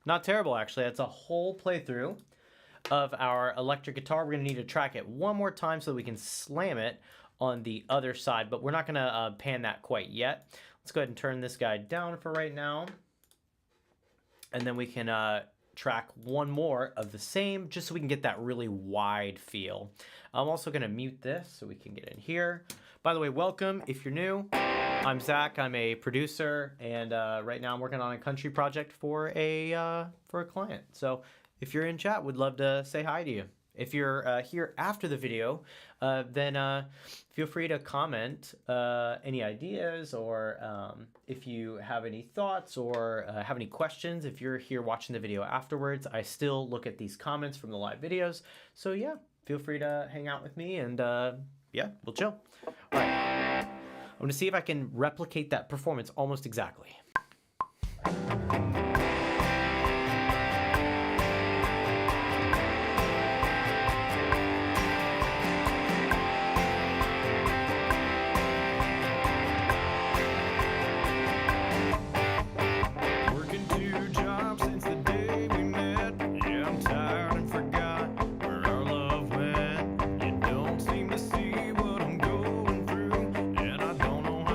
Not terrible, actually. That's a whole playthrough of our electric guitar. We're going to need to track it one more time so that we can slam it on the other side, but we're not going to pan that quite yet. Let's go ahead and turn this guy down for right now. And then we can track one more of the same, just so we can get that really wide feel. I'm also going to mute this so we can get in here. By the way, welcome if you're new. I'm Zach. I'm a producer, and right now I'm working on a country project for a client. So if you're in chat, would love to say hi to you. If you're here after the video, then feel free to comment any ideas, or if you have any thoughts or have any questions. If you're here watching the video afterwards, I still look at these comments from the live videos. So yeah, feel free to hang out with me, and yeah, we'll chill. All right, I'm gonna see if I can replicate that performance almost exactly.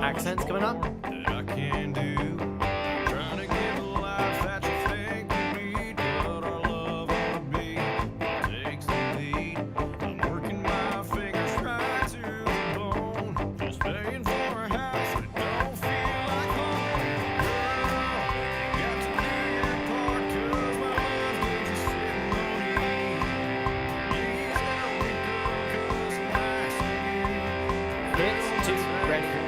Accents coming up.
I can do. Trying to give a life that you think we need, but our love ought to be what takes the lead. I'm working my fingers right to the bone, just paying for a house that don't feel like home. Girl, you got to do your part, 'cause my love gauge is sitting on E. Please help me, girl, 'cause I'm asking you.
Hits, two, ready, and.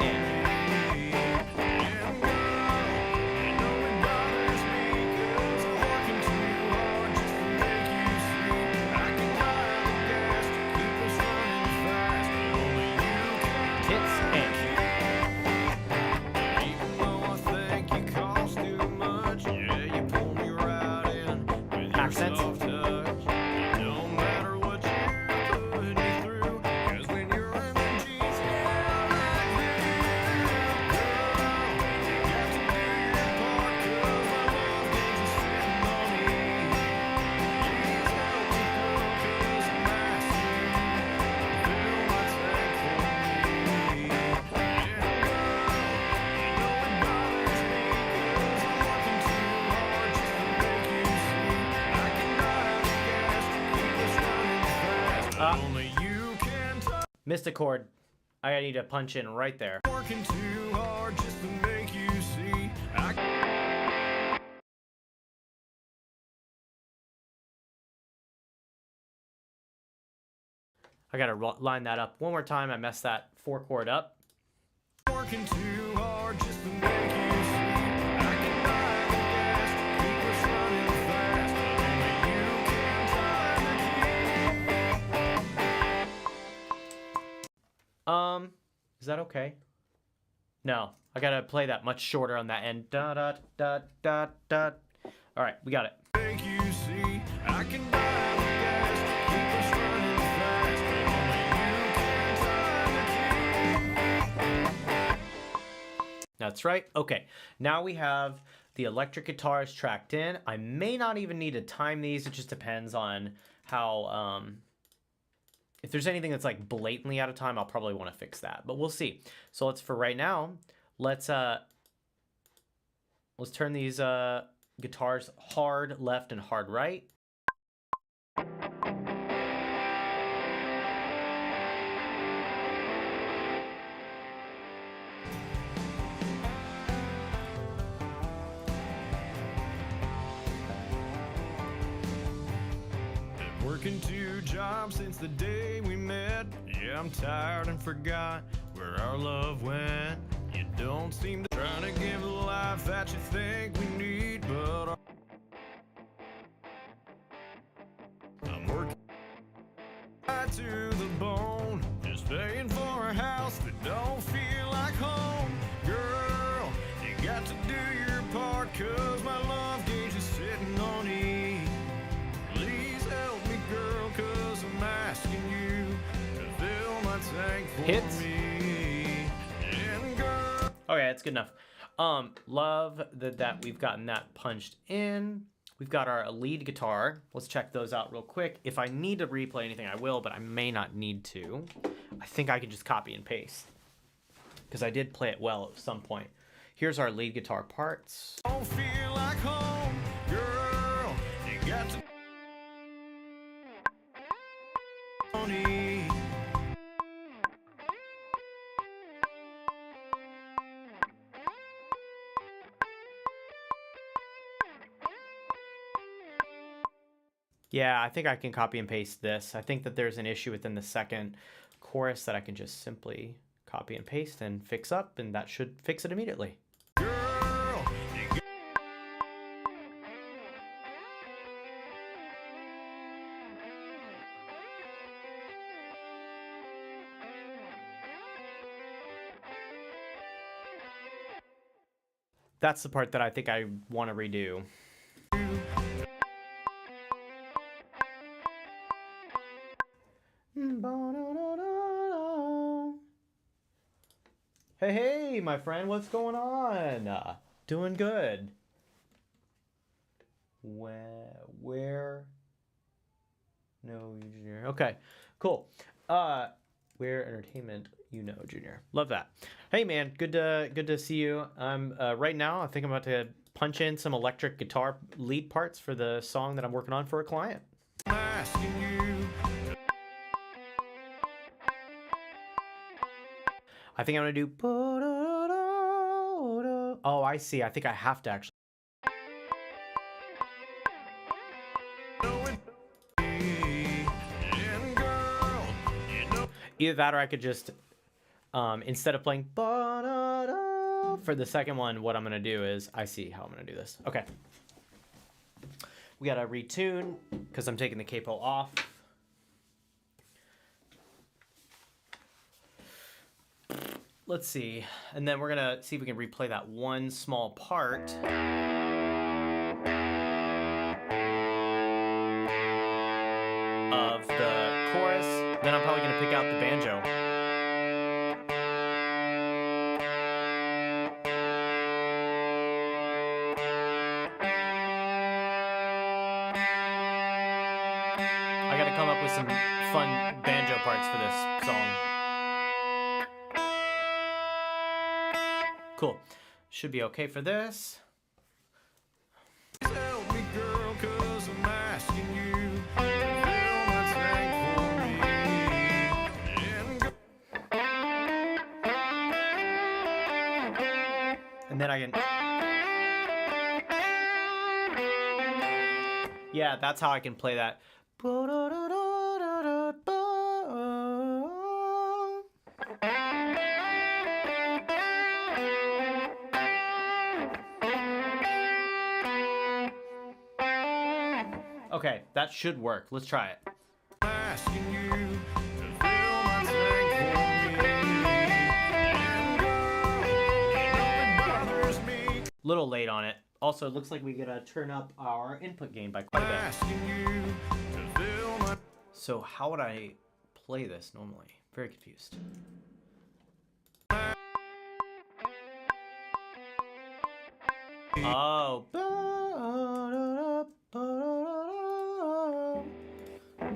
Accents. Missed a chord. I need to punch in right there.
Working too hard just to make you see.
I gotta line that up one more time. I messed that 4 chord up.
Working too hard just to make you see. I can buy the gas to keep us running fast. Only you can turn the key.
Is that okay? No, I gotta play that much shorter on that end. Da da da da da. All right, we got it.
Make you see. I can buy the gas to keep us running fast. Only you can turn the key.
That's right. Okay, now we have the electric guitars tracked in. I may not even need to time these. It just depends on how, if there's anything that's like blatantly out of time, I'll probably want to fix that, but we'll see. So for right now, let's turn these guitars hard left and hard right.
Working 2 jobs since the day we met. Yeah, I'm tired and forgot where our love went. You don't seem to trying to give the life that you think we need, but I'm working right to the bone, just paying for a house that don't feel like home. Girl, you got to do your part, 'cause my love gauge is sitting on E. Please help me, girl, 'cause I'm asking you to fill my tank for
Hits.
me. And girl,
Okay, that's good enough. Love that we've gotten that punched in. We've got our lead guitar. Let's check those out real quick. If I need to replay anything, I will, but I may not need to. I think I can just copy and paste because I did play it well at some point. Here's our lead guitar parts.
Don't feel like home, girl. You got to
Yeah, I think I can copy and paste this. I think that there's an issue within the second chorus that I can just simply copy and paste and fix up, and that should fix it immediately.
girl.
That's the part that I think I want to redo. Hey, my friend, what's going on? Doing good. Where? No, Junior. Okay, cool. Where Entertainment, Junior. Love that. Hey, man, good to see you. Right now, I think I'm about to punch in some electric guitar lead parts for the song that I'm working on for a client.
I'm asking you.
I think I'm gonna do. Oh, I see. I think I have to actually. Either that or I could just, instead of playing for the second one, what I'm gonna do is, I see how I'm gonna do this. Okay. We gotta retune because I'm taking the capo off. Let's see, and then we're gonna see if we can replay that one small part. Of the chorus. Then I'm probably gonna pick out the banjo. I gotta come up with some fun banjo parts for this song. Cool. Should be okay for this.
Help me, girl, 'cause I'm asking you. Fill my tank for me.
And then I can. Yeah, that's how I can play that. Okay, that should work. Let's try it.
I'm asking you to fill my tank for me. It bothers me.
Little late on it. Also, it looks like we gotta turn up our input gain by quite a bit.
Asking you to fill my.
So how would I play this normally? Very confused. Oh.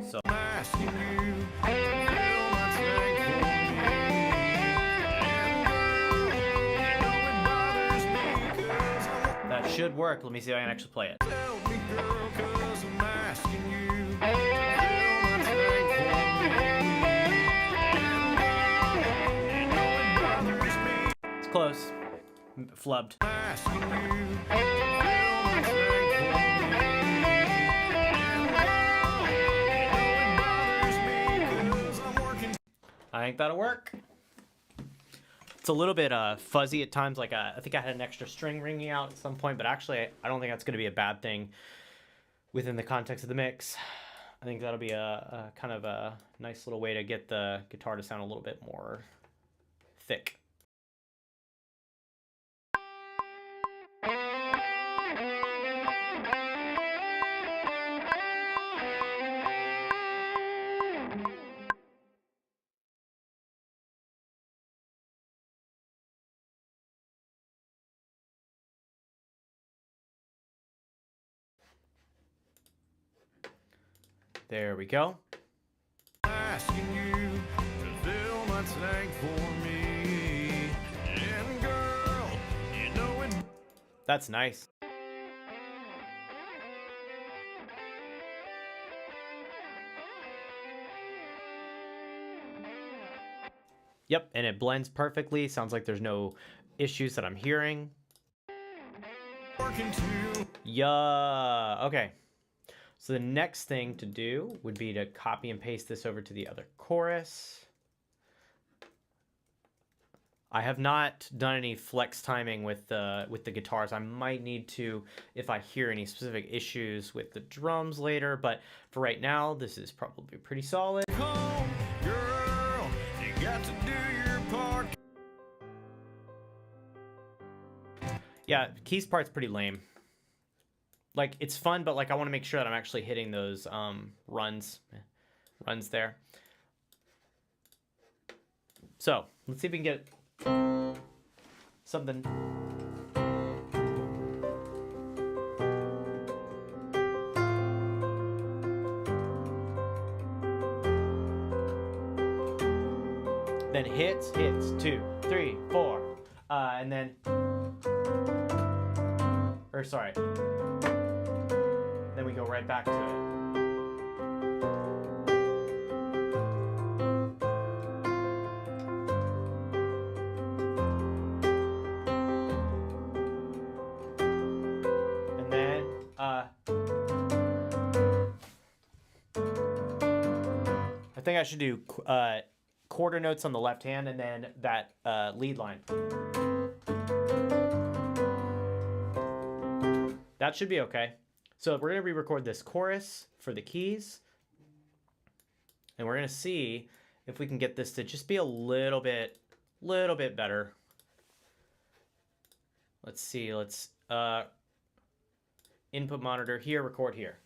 So
Asking you to fill my tank for me. It bothers me 'cause I'm.
that should work. Let me see if I can actually play it.
Help me, girl, 'cause I'm asking you. Fill my tank for me. It bothers me.
It's close. Flubbed.
Asking you. Fill my tank for me. It bothers me 'cause I'm working.
I think that'll work. It's a little bit fuzzy at times. Like I think I had an extra string ringing out at some point, but actually I don't think that's going to be a bad thing within the context of the mix. I think that'll be a kind of a nice little way to get the guitar to sound a little bit more thick. There we go.
Asking you to fill my tank for me. And girl, you know it.
That's nice. Yep, and it blends perfectly. Sounds like there's no issues that I'm hearing.
Working too.
Yeah, okay. So the next thing to do would be to copy and paste this over to the other chorus. I have not done any flex timing with the guitars. I might need to if I hear any specific issues with the drums later, but for right now, this is probably pretty solid.
Home, girl, you got to do your part.
Yeah, keys part's pretty lame. Like, it's fun, but like I want to make sure that I'm actually hitting those runs there. So let's see if we can get something. Then hits, 2, 3, 4, and then, or sorry, then we go right back to it. And then, I think I should do quarter notes on the left hand and then that lead line. That should be okay. So we're going to re-record this chorus for the keys. And we're going to see if we can get this to just be a little bit better. Let's see. Let's input monitor here, record here.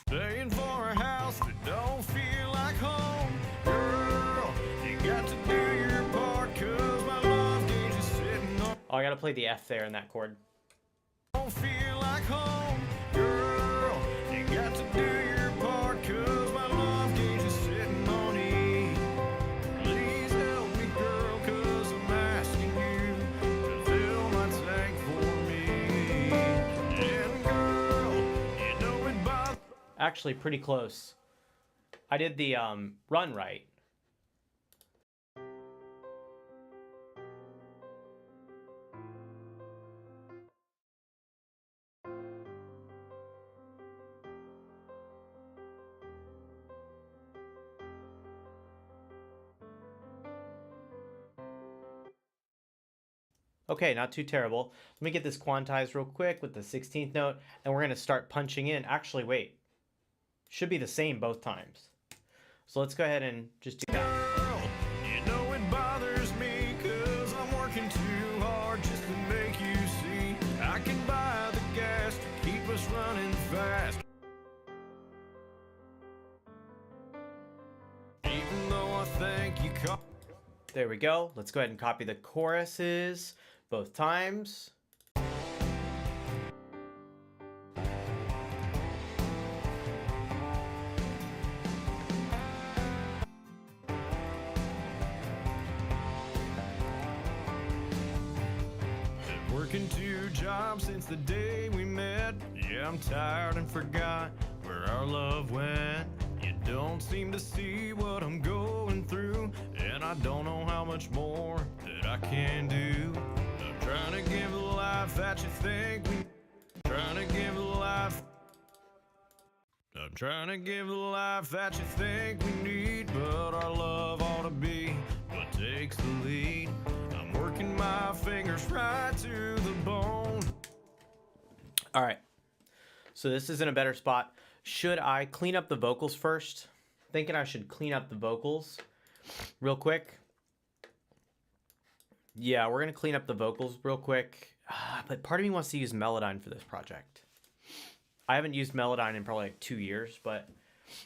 Staying for a house that don't feel like home. Girl, you got to do your part, 'cause my love gauge is sitting on.
Oh, I got to play the F there in that chord.
Don't feel like home. Girl, you got to do your part, 'cause my love gauge is sitting on E. Please help me, girl, 'cause I'm asking you to fill my tank for me. And girl, you know it bothers.
Actually, pretty close. I did the run right. Okay, not too terrible. Let me get this quantized real quick with the 16th note, and we're going to start punching in. Actually, wait. Should be the same both times. So let's go ahead and just do that.
Girl, you know it bothers me, 'cause I'm working too hard just to make you see. I can buy the gas to keep us running fast. Even though I think you caught.
There we go. Let's go ahead and copy the choruses both times.
Been working 2 jobs since the day we met. Yeah, I'm tired and forgot where our love went. You don't seem to see what I'm going through, and I don't know how much more that I can do. I'm trying to give the life that you think we. Trying to give the life. I'm trying to give the life that you think we need, but our love ought to be what takes the lead. I'm working my fingers right to the bone.
All right. So this is in a better spot. Should I clean up the vocals first? Thinking I should clean up the vocals real quick. Yeah, we're going to clean up the vocals real quick. But part of me wants to use Melodyne for this project. I haven't used Melodyne in probably like 2 years, but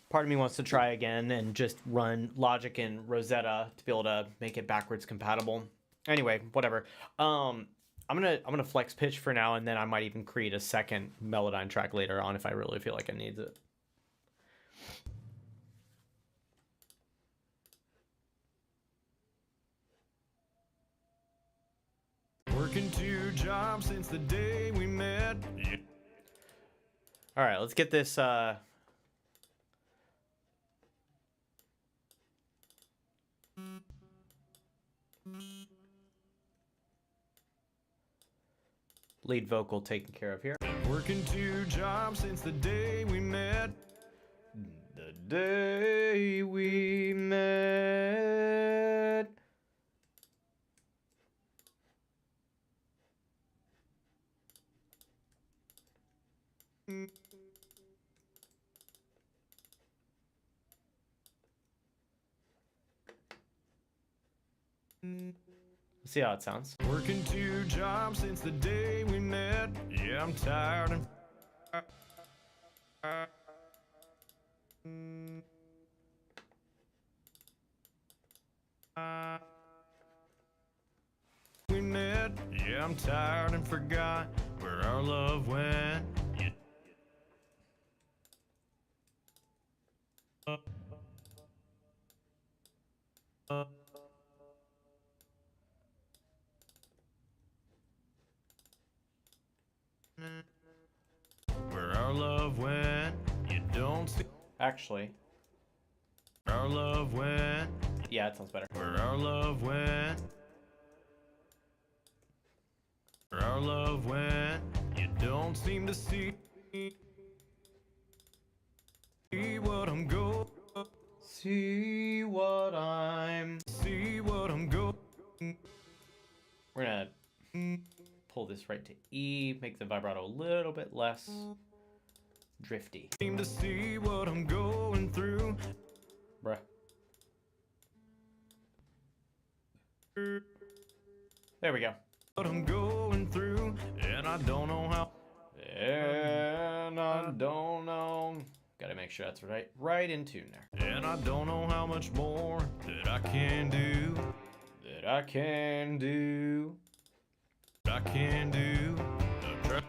part of me wants to try again and just run Logic and Rosetta to be able to make it backwards compatible. Anyway, whatever. I'm gonna flex pitch for now, and then I might even create a second Melodyne track later on if I really feel like it needs it.
two jobs since the day we met. Yeah.
All right, let's get this. Lead vocal taken care of here.
Working two jobs since the day we met.
The day we met. Let's see how it sounds.
Working two jobs since the day we met. Yeah, I'm tired and we met. Yeah, I'm tired and forgot where our love went. Yeah. Where our love went, you don't see.
Actually,
Where our love went,
yeah, it sounds better.
where our love went. Where our love went, you don't seem to see. See what I'm going.
See what I'm.
See what I'm going.
We're gonna pull this right to E, make the vibrato a little bit less drifty.
Seem to see what I'm going through.
Bruh. There we go.
What I'm going through, and I don't know how.
And I don't know. Gotta make sure that's right in tune there.
And I don't know how much more that I can do.
That I can do.
I can do. I'm try-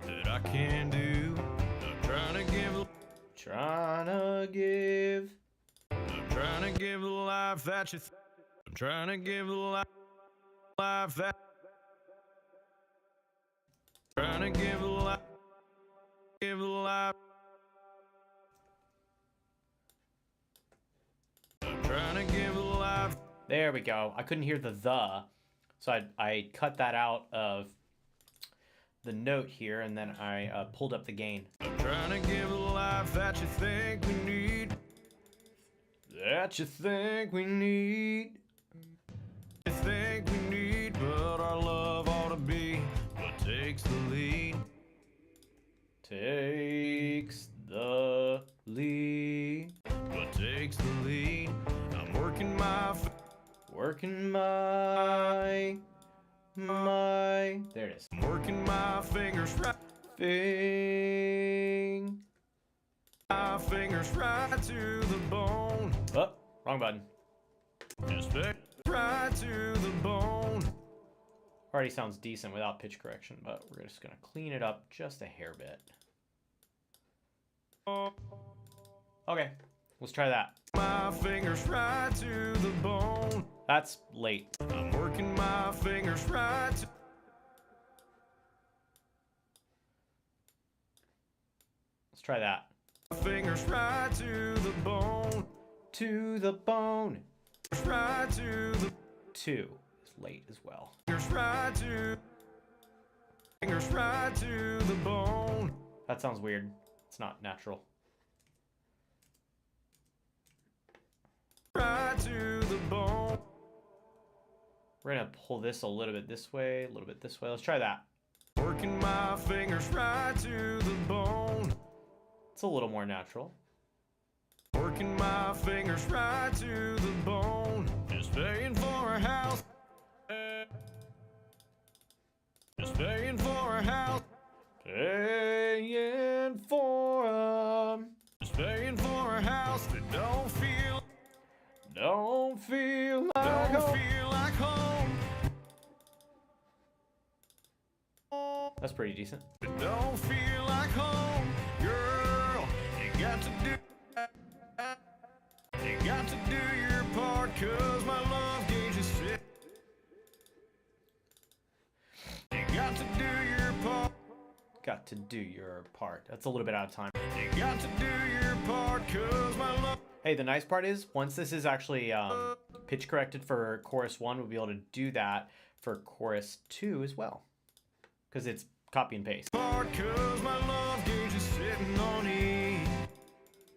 that I can do. I'm trying to give.
Trying to give.
I'm trying to give the life that you. I'm trying to give the life that. Trying to give the life. Give the life. I'm trying to give the life.
There we go. I couldn't hear the, so I cut that out of the note here, and then I pulled up the gain.
I'm trying to give the life that you think we need.
That you think we need.
You think we need, but our love ought to be what takes the lead.
Takes the lead.
What takes the lead? I'm working
Working my. There it is.
I'm working my fingers right. My fingers right to the bone.
Oh, wrong button.
Just right to the bone.
Already sounds decent without pitch correction, but we're just gonna clean it up just a hair bit. Okay, let's try that.
My fingers right to the bone.
That's late.
I'm working my fingers right to.
Let's try that.
Fingers right to the bone.
To the bone.
Right to the.
2 is late as well.
Fingers right to. Fingers right to the bone.
That sounds weird. It's not natural.
Right to the bone.
We're gonna pull this a little bit this way, a little bit this way. Let's try that.
Working my fingers right to the bone.
It's a little more natural.
Working my fingers right to the bone. Just paying for a house. Just paying for a house.
Paying for
Just paying for a house that don't feel like home.
That's pretty decent.
It don't feel like home, girl. You got to do. do your part, 'cause my love gauge is set. You got to do your part.
Got to do your part. That's a little bit out of time.
You got to do your part, 'cause my love.
Hey, the nice part is once this is actually pitch corrected for chorus 1, we'll be able to do that for chorus 2 as well, because it's copy and paste.
Part, 'cause my love gauge is sitting on E.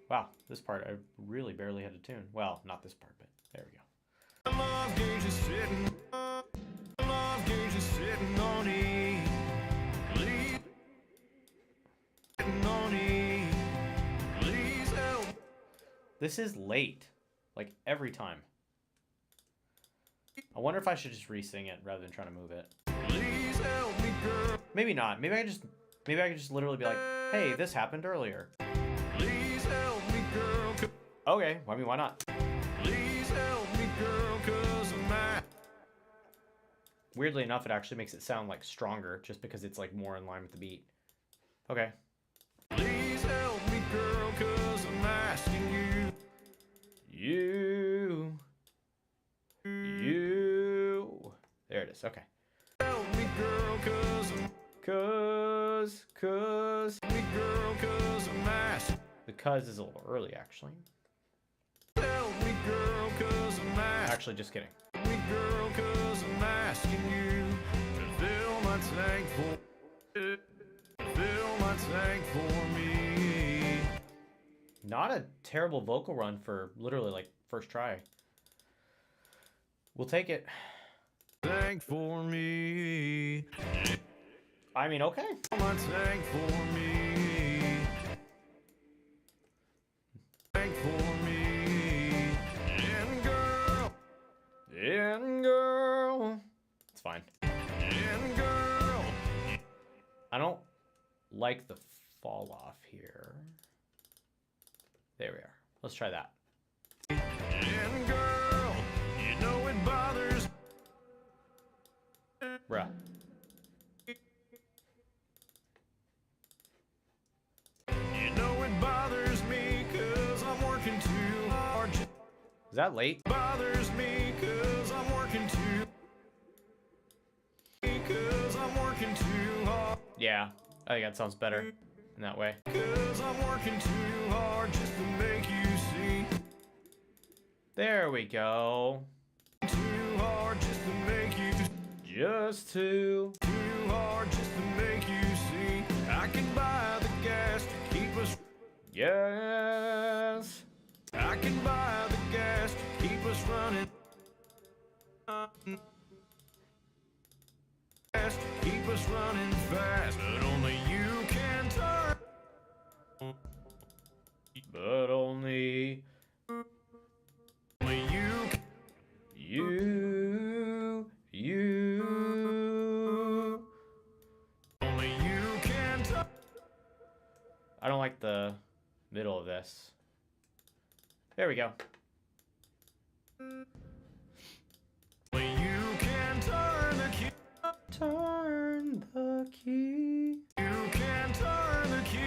Wow, this part I really barely had to tune. Well, not this part, but there we go.
My love gauge is sitting. My love gauge is sitting on E. Please, sitting on E. Please help.
This is late, like every time. I wonder if I should just re-sing it rather than trying to move it.
Please help me, girl.
Maybe not. Maybe I could just literally be like, "Hey, this happened earlier."
Please help me, girl.
Okay, I mean, why not?
Please help me, girl, 'cause I'm mad.
Weirdly enough, it actually makes it sound like stronger just because it's like more in line with the beat. Okay.
Please help me, girl, 'cause I'm asking you.
You. There it is. Okay.
Help me, girl, 'cause I'm.
Cause.
Me, girl, 'cause I'm asking.
The cuz is a little early, actually.
Help me, girl, 'cause I'm asking.
Actually, just kidding.
Me, girl, 'cause I'm asking you to fill my tank for me.
Not a terrible vocal run for literally like first try. We'll take it.
Tank for me.
I mean, okay.
My tank for me. Tank for me. And girl.
It's fine.
And girl.
I don't like the fall off here. There we are. Let's try that.
And girl, you know it bothers.
Bruh.
You know it bothers me, 'cause I'm working too hard.
Is that late?
Bothers me, 'cause I'm working too. 'Cause I'm working too hard.
Yeah, I think that sounds better in that way.
'Cause I'm working too hard just to make you see.
There we go.
Too hard just to make you.
Just to.
Too hard just to make you see. I can buy the gas to keep us.
Yes.
I can buy the gas to keep us running. Gas to keep us running fast, but only you can turn.
But only
Only you can.
you.
Only you can turn.
I don't like the middle of this. There we go.
Only you can turn the key.
Turn the key.
You can turn the key.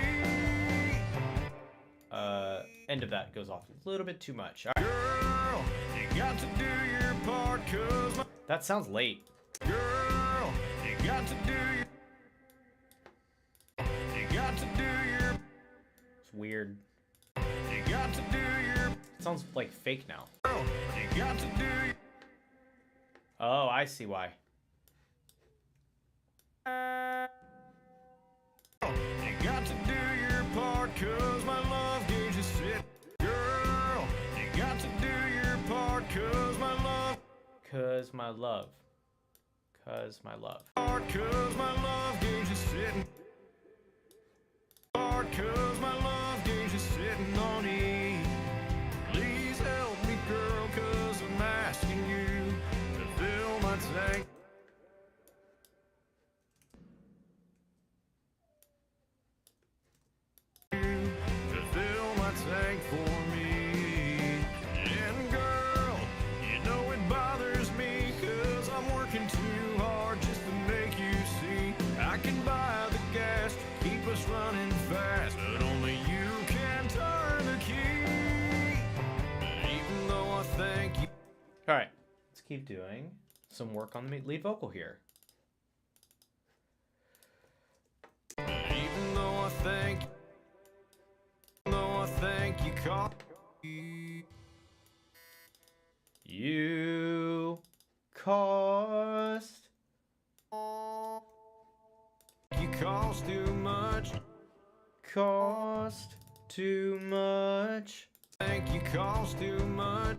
End of that goes off a little bit too much.
Girl, you got to do your part, 'cause my
That sounds late.
girl, you got to do your. You got to do your.
It's weird.
You got to do your.
It sounds like fake now.
Girl, you got to do your.
Oh, I see why.
You got to do your part, 'cause my love gauge is set. Girl, you got to do your part, 'cause my love.
'Cause my love. 'Cause my love.
Part, 'cause my love gauge is sitting. Part, 'cause my love gauge is sitting on E. Please help me, girl, 'cause I'm asking you to fill my tank. To fill my tank for me. And girl, you know it bothers me, 'cause I'm working too hard just to make you see. I can buy the gas to keep us running fast, but only you can turn the key. But even though I
keep doing some work on the lead vocal here.
Even though I think you cost
You cost
too much.
Cost too much.
Think you cost too much.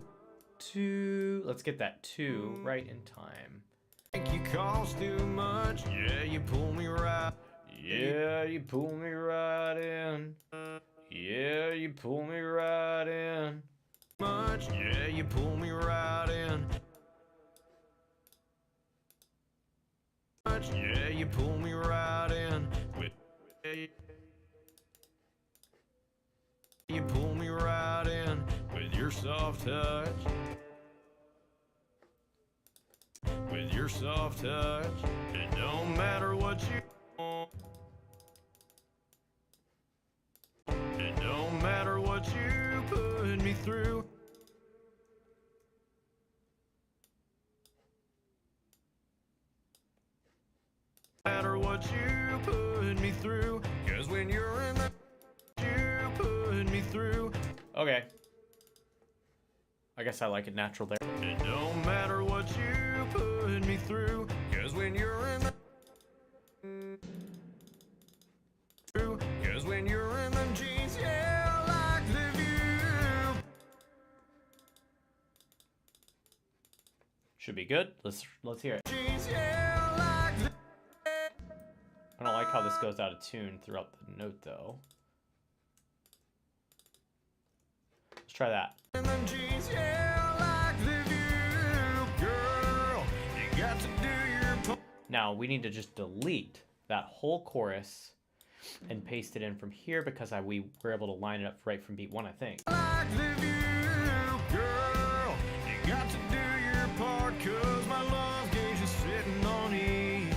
Let's get that two right in time.
Think you cost too much. Yeah, you pull me right.
Yeah, you pull me right in. Yeah, you pull me right in.
Much. Yeah, you pull me right in. Much. Yeah, you pull me right in. You pull me right in with your soft touch. With your soft touch. It don't matter what you want. It don't matter what you put me through. Matter what you put me through. 'Cause when you're in the you put me through.
Okay. I guess I like it natural there.
It don't matter what you put me through. 'Cause when you're in the 'Cause when you're in them jeans, yeah, I like the view.
Should be good. Let's hear it.
Jeans, yeah, I like the
I don't like how this goes out of tune throughout the note though. Let's try that.
in them jeans, yeah, I like the view. Girl, you got to do your part.
Now we need to just delete that whole chorus and paste it in from here because we were able to line it up right from beat 1, I think.
Like the view, girl, you got to do your part. 'Cause my love gauge is sitting on E.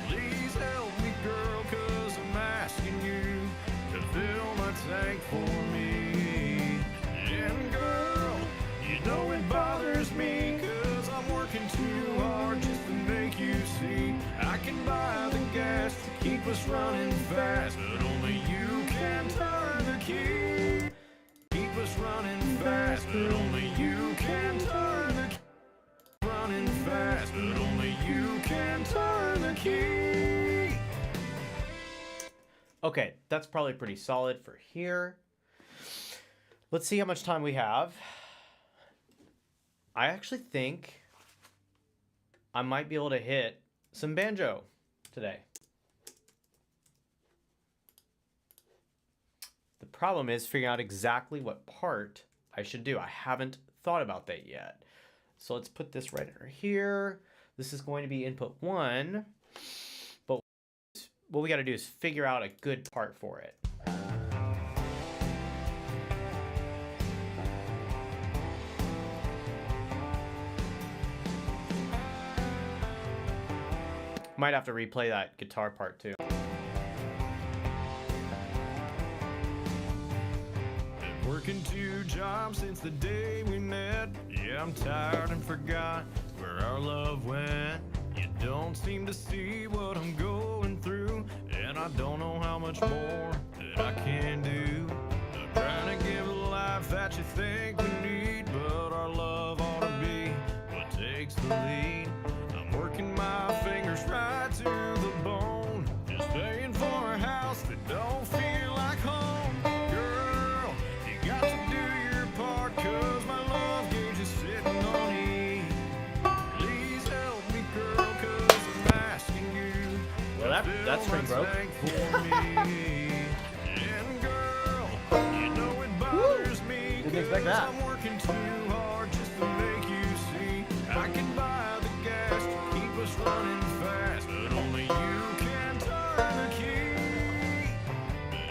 Please help me, girl, 'cause I'm asking you to fill my tank for me. And girl, you know it bothers me 'cause I'm working too hard just to make you see. I can buy the gas to keep us running fast, but only you can turn the key. Keep us running fast, but only you can turn the key. Running fast, but only you can turn the key.
Okay, that's probably pretty solid for here. Let's see how much time we have. I actually think I might be able to hit some banjo today. The problem is figuring out exactly what part I should do. I haven't thought about that yet. So let's put this right over here. This is going to be input 1. But what we got to do is figure out a good part for it. Might have to replay that guitar part too.
Been working 2 jobs since the day we met. Yeah, I'm tired and forgot where our love went. You don't seem to see what I'm going through, and I don't know how much more that I can do. I'm trying to give a life that you think we need, but our love ought to be what takes the lead. I'm working my fingers right to the bone, just paying for a house that don't feel like home. Girl, you got to do your part, 'cause my love gauge is sitting on E. Please help me, girl, 'cause I'm asking you.
Well, that string broke.
For me. And girl, you know it bothers me,
Didn't expect
'cause
that.
I'm working too hard just to make you see. I can buy the gas to keep us running fast, but only you can turn the key.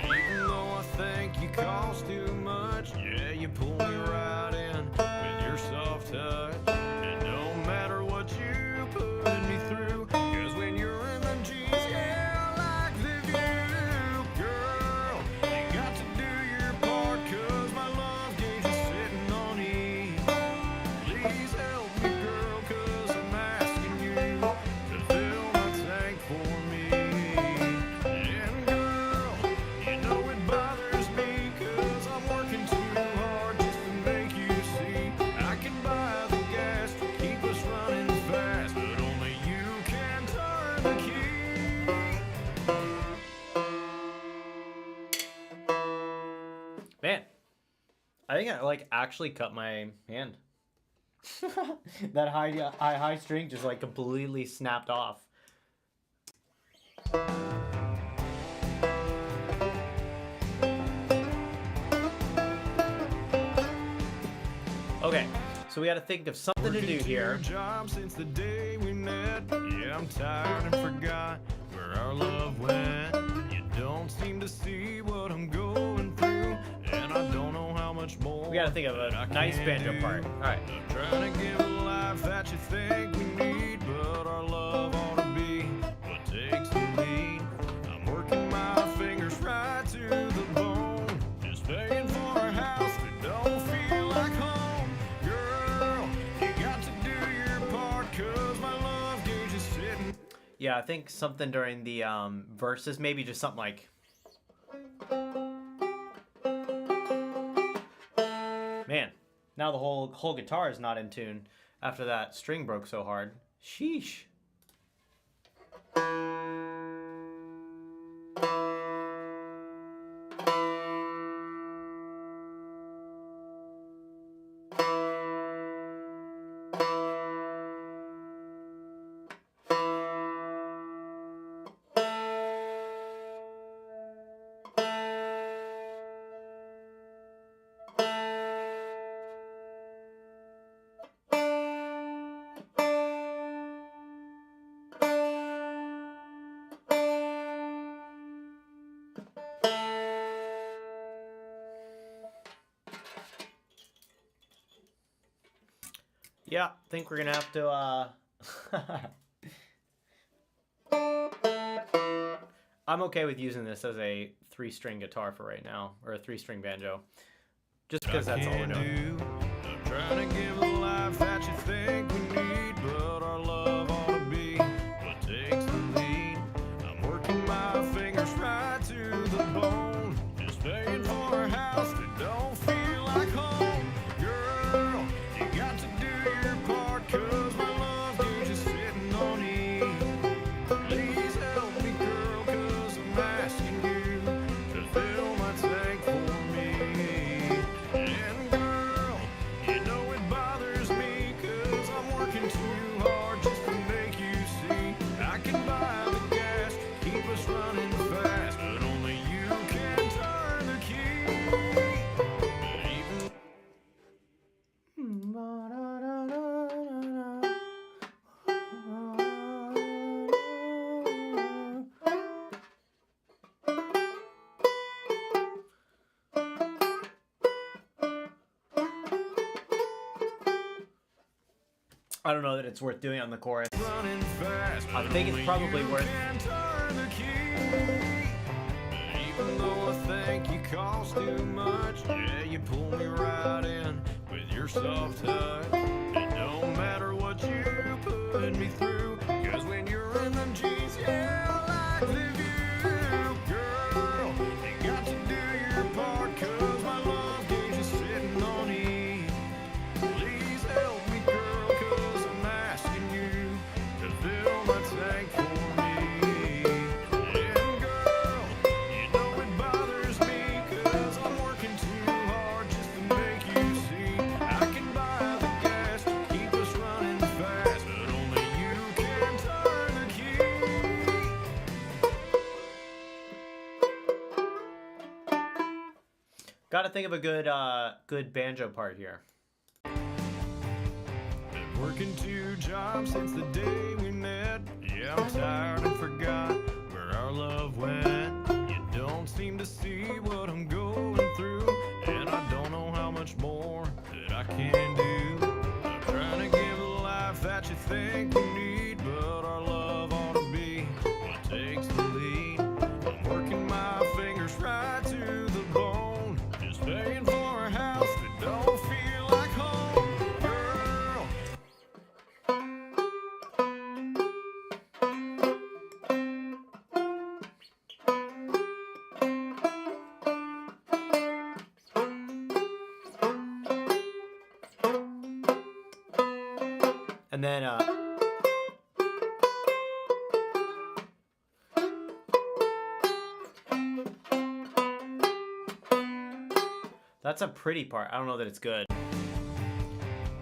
But even though I think you cost too much, yeah, you pull me right in with your soft touch. It don't matter what you put me through, 'cause when you're in them jeans, yeah, I like the view. Girl, you got to do your part, 'cause my love gauge is sitting on E. Please help me, girl,
Man, I think I like actually cut my hand. That high string just like completely snapped off. Okay, so we got to think of something to do here.
Job since the day we met. Yeah, I'm tired and forgot where our love went. You don't seem to see what I'm going through, and I don't know how much more.
We got to think of a nice banjo part. All right.
I'm trying to give a life that you think we need, but our love ought to be what takes the lead. I'm working my fingers right to the bone, just paying for a house that don't feel like home. Girl, you got to do your part, 'cause my love gauge is sitting.
Yeah, I think something during the verses, maybe just something like. Man, now the whole guitar is not in tune after that string broke so hard. Sheesh. Yeah, I think we're gonna have to I'm okay with using this as a 3-string guitar for right now, or a 3-string banjo. Just because that's all we're doing.
I'm trying to give a life that you think we need, but our love ought to be what takes the lead. I'm working my fingers right to the bone, just paying for a house that don't feel like home. Girl, you got to do your part, 'cause my love gauge is sitting on E. Please help me, girl, 'cause I'm asking you to fill my tank for me. And girl, you know it bothers me, 'cause I'm working too hard just to make you see. I can buy the gas, keep us running fast, but only you can turn the key. But even
I don't know that it's worth doing on the chorus.
running fast,
I
but
think it's
only
probably
you
worth.
can turn the key. But even though I think you cost too much, yeah, you pull me right in with your soft touch. It don't matter what you put me through, 'cause when you're in them jeans, yeah, I like the view. Girl, you got to do your part, 'cause my love gauge is sitting on E. Please help me, girl, 'cause I'm asking you to fill my tank for me. And girl, you know it bothers me, 'cause I'm working too hard just to make you see. I can buy the gas to keep us running fast, but only you can turn the key.
Gotta think of a good banjo part here.
Been working 2 jobs since the day we met. Yeah, I'm tired and forgot where our love went. You don't seem to see what I'm going through, and I don't know how much more that I can do. I'm trying to give a life that you think we need, but our love ought to be what takes the lead. I'm working my fingers right to the bone, just paying for a house that don't feel like home. Girl,
And then That's a pretty part. I don't know that it's good.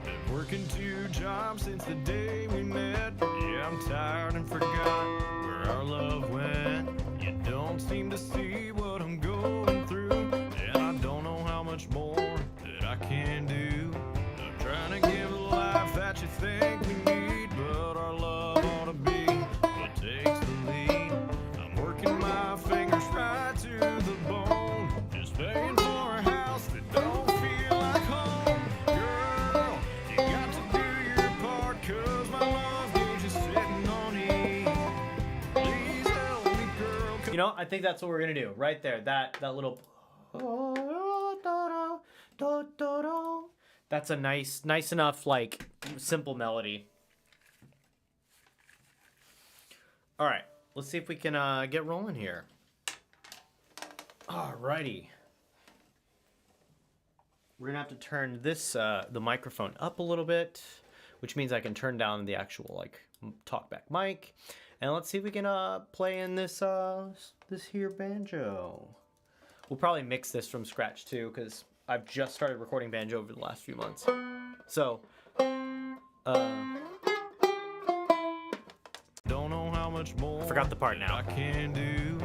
Been working 2 jobs since the day we met. Yeah, I'm tired and forgot where our love went. You don't seem to see what I'm going through, and I don't know how much more that I can do. I'm trying to give a life that you think we need, but our love ought to be what takes the lead. I'm working my fingers right to the bone, just paying for a house that don't feel like home. Girl, you got to do your part, 'cause my love gauge is sitting on E. Please help me, girl.
You know, I think that's what we're gonna do right there. That little. That's a nice enough, like, simple melody. All right, let's see if we can get rolling here. Alrighty. We're gonna have to turn this the microphone up a little bit, which means I can turn down the actual like talkback mic. And let's see if we can play in this this here banjo. We'll probably mix this from scratch too, because I've just started recording banjo over the last few months. So,
Don't know how much more
I forgot the part
that
now.
I can do.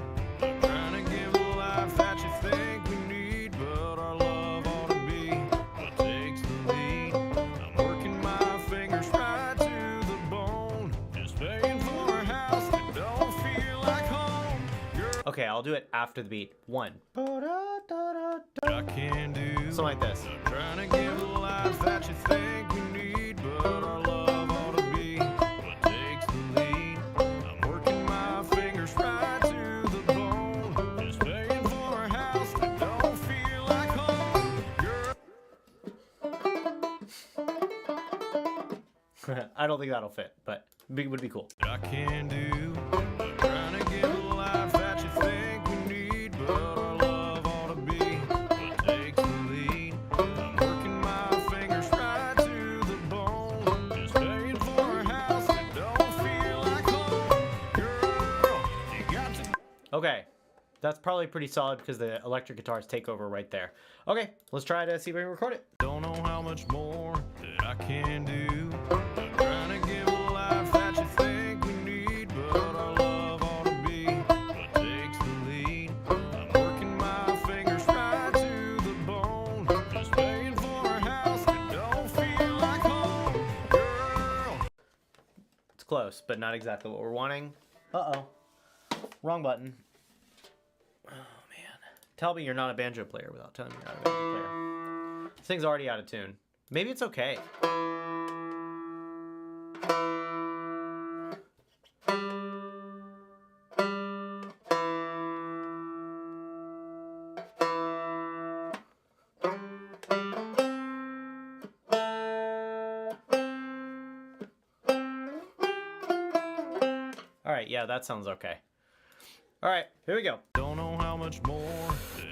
I'm trying to give a life that you think we need, but our love ought to be what takes the lead. I'm working my fingers right to the bone, just paying for a house that don't feel like home. Girl,
Okay, I'll do it after the beat. 1.
I can do.
Something like this.
I'm trying to give a life that you think we need, but our love ought to be what takes the lead. I'm working my fingers right to the bone, just paying for a house that don't feel like home. Girl,
I don't think that'll fit, but it would be cool.
I can do. I'm trying to give a life that you think we need, but our love ought to be what takes the lead. I'm working my fingers right to the bone, just paying for a house that don't feel like home. Girl, you got to.
Okay, that's probably pretty solid because the electric guitars take over right there. Okay, let's try to see if we can record it.
Don't know how much more that I can do. I'm trying to give a life that you think we need, but our love ought to be what takes the lead. I'm working my fingers right to the bone, just paying for a house that don't feel like home. Girl,
It's close, but not exactly what we're wanting. Uh-oh. Wrong button. Oh, man. Tell me you're not a banjo player without telling me you're not a banjo player. This thing's already out of tune. Maybe it's okay. All right, yeah, that sounds okay. All right, here we go.
don't know how much more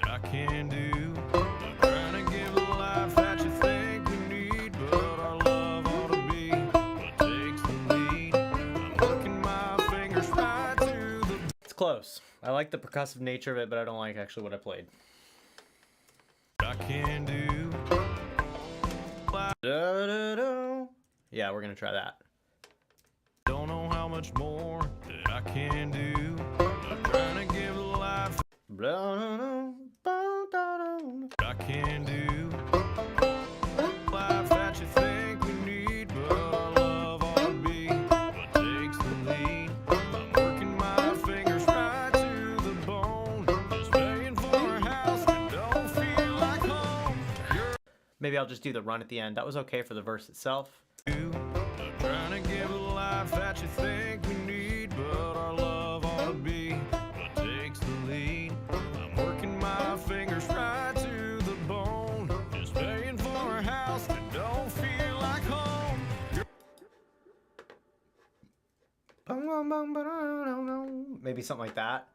that I can do. I'm trying to give a life that you think we need, but our love ought to be what takes the lead. I'm working my fingers right to the.
It's close. I like the percussive nature of it, but I don't like actually what I played.
I can do.
Da-da-da. Yeah, we're gonna try that.
Don't know how much more that I can do. I'm trying to give a life I can do. Life that you think we need, but our love ought to be what takes the lead. I'm working my fingers right to the bone, just paying for a house that don't feel like home.
Maybe I'll just do the run at the end. That was okay for the verse itself.
I'm trying to give a life that you think we need, but our love ought to be what takes the lead. I'm working my fingers right to the bone, just paying for a house that don't feel like home.
Maybe something like that.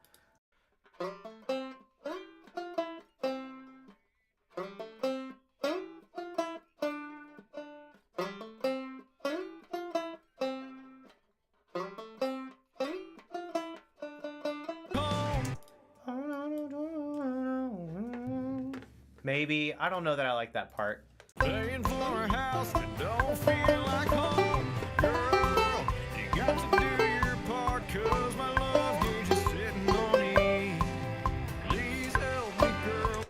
maybe. I don't know that I like that part.
Paying for a house that don't feel like home. Girl, you got to do your part, 'cause my love gauge is sitting on E. Please help me, girl.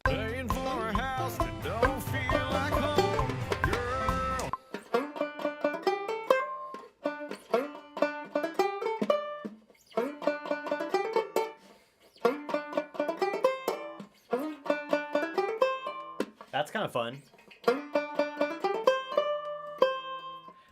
Paying for a house that don't feel like home. Girl.
That's kind of fun.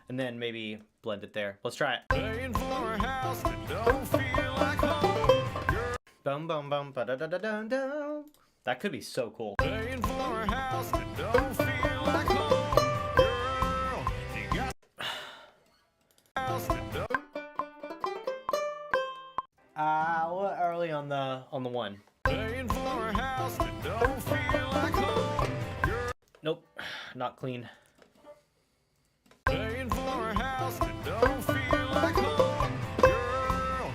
And then maybe blend it there. Let's try it.
Paying for a house that don't feel like home. Girl.
Bum bum bum ba da da da dum dum. That could be so cool.
Paying for a house that don't feel like home. Girl, you got a house that don't.
What early on the one?
Paying for a house that don't feel like home. Girl,
Nope, not clean.
paying for a house that don't feel like home. Girl,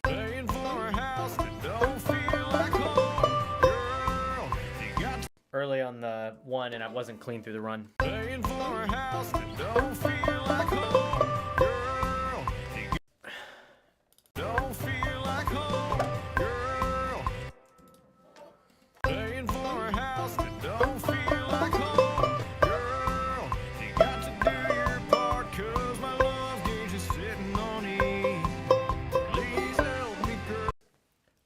paying for a house that don't feel like home. Girl, you got to.
Early on the one, and I wasn't clean through the run.
Paying for a house that don't feel like home. Girl, you got. Don't feel like home. Girl, paying for a house that don't feel like home. Girl, you got to do your part, 'cause my love gauge is sitting on E. Please help me, girl.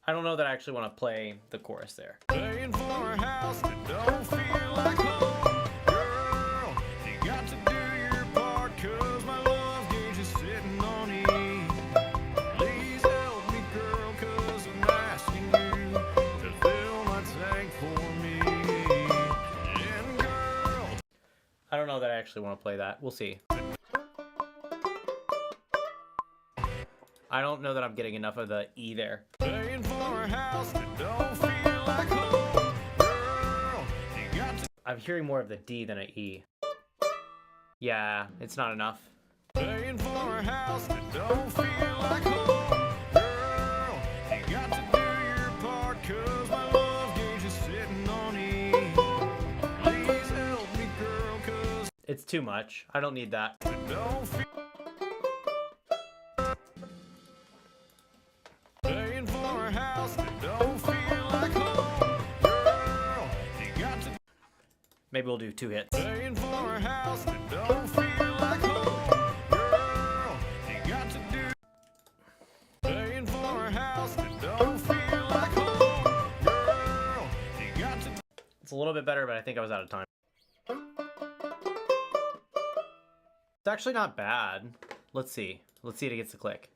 I don't know that I actually want to play the chorus there.
Paying for a house that don't feel like home. Girl, you got to do your part, 'cause my love gauge is sitting on E. Please help me, girl, 'cause I'm asking you to fill my tank for me. And girl,
I don't know that I actually want to play that. We'll see. I don't know that I'm getting enough of the E there.
paying for a house that don't feel like home. Girl, you got to.
I'm hearing more of the D than an E. Yeah, it's not enough.
Paying for a house that don't feel like home. Girl, you got to do your part, 'cause my love gauge is sitting on E. Please help me, girl, 'cause
It's too much. I don't need that.
I don't feel. Paying for a house that don't feel like home. Girl, you got to.
Maybe we'll do 2 hits.
Paying for a house that don't feel like home. Girl, you got to do. Paying for a house that don't feel like home. Girl, you got to.
It's a little bit better, but I think I was out of time. It's actually not bad. Let's see. Let's see if it gets the click.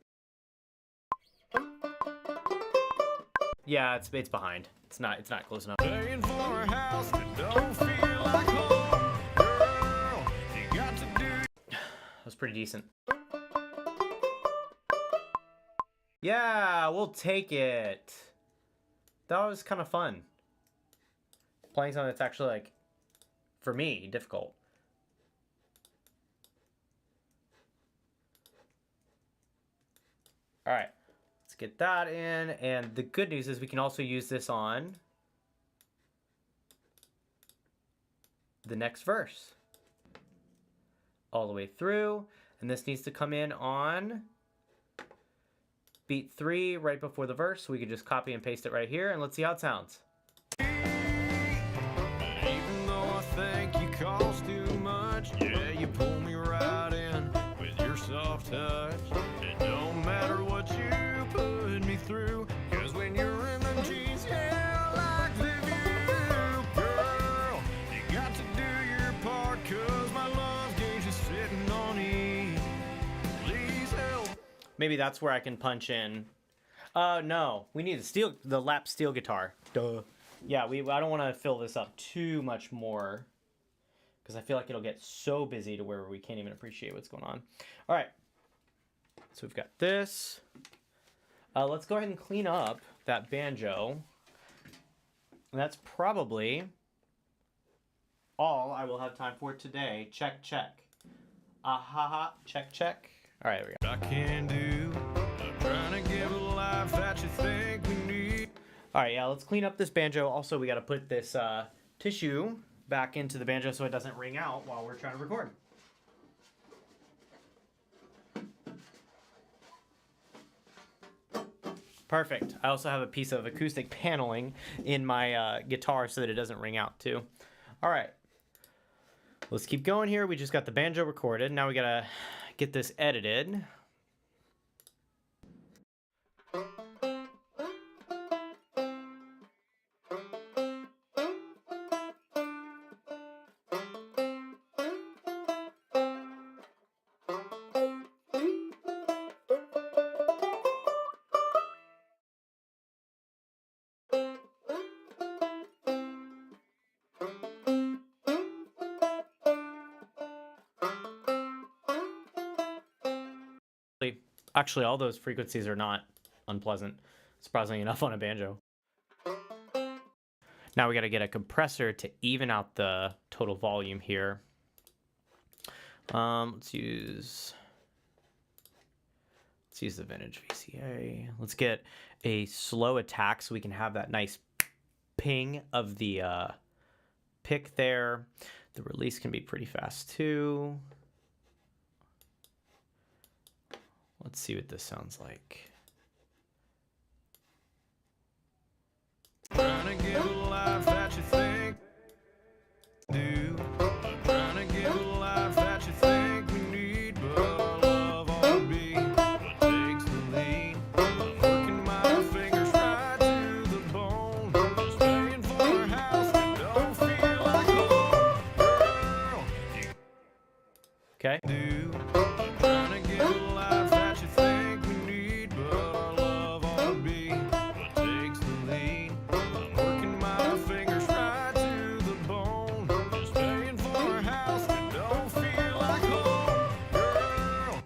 Yeah, it's behind. It's not close enough.
Paying for a house that don't feel like home. Girl, you got to do.
That was pretty decent. Yeah, we'll take it. That was kind of fun. Playing something that's actually, like, for me, difficult. All right, let's get that in. And the good news is we can also use this on the next verse. All the way through. And this needs to come in on beat 3 right before the verse. So we could just copy and paste it right here. And let's see how it sounds.
Even though I think you cost too much, yeah, you pull me right in with your soft touch. It don't matter what you put me through, 'cause when you're in them jeans, yeah, I like the view. Girl, you got to do your part, 'cause my love gauge is sitting on E. Please help.
Maybe that's where I can punch in. No, we need the lap steel guitar. Duh. Yeah, I don't want to fill this up too much more because I feel like it'll get so busy to where we can't even appreciate what's going on. All right, so we've got this. Let's go ahead and clean up that banjo. And that's probably all I will have time for today. Check, check. Ha, check, check. All right, there we go.
I can do. I'm trying to give a life that you think we need.
All right, yeah, let's clean up this banjo. Also, we got to put this tissue back into the banjo so it doesn't ring out while we're trying to record. Perfect. I also have a piece of acoustic paneling in my guitar so that it doesn't ring out too. All right. Let's keep going here. We just got the banjo recorded. Now we gotta get this edited. Actually, all those frequencies are not unpleasant, surprisingly enough, on a banjo. Now we got to get a compressor to even out the total volume here. Let's use the vintage VCA. Let's get a slow attack so we can have that nice ping of the pick there. The release can be pretty fast too. Let's see what this sounds like.
Trying to give a life that you think do. Trying to give a life that you think we need, but our love ought to be what takes the lead. I'm working my fingers right to the bone, just paying for a house that don't feel like home. Girl, you
Okay.
do. Trying to give a life that you think we need, but our love ought to be what takes the lead. I'm working my fingers right to the bone, just paying for a house that don't feel like home.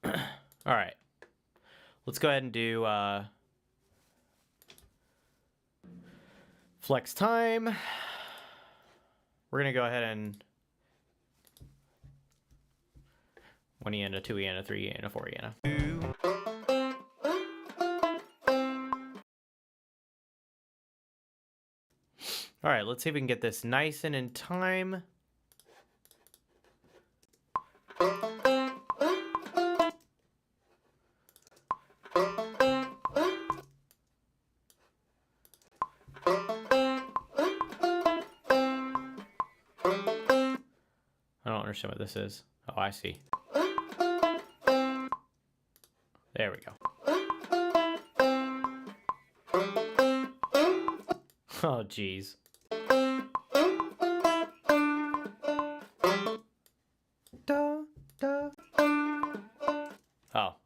Girl,
All right. Let's go ahead and do flex time. We're going to go ahead and 1 EN, a 2 EN, a 3 EN, a 4 EN.
do.
All right, let's see if we can get this nice and in time. I don't understand what this is. Oh, I see. There we go. Oh, geez. Da, da. Oh.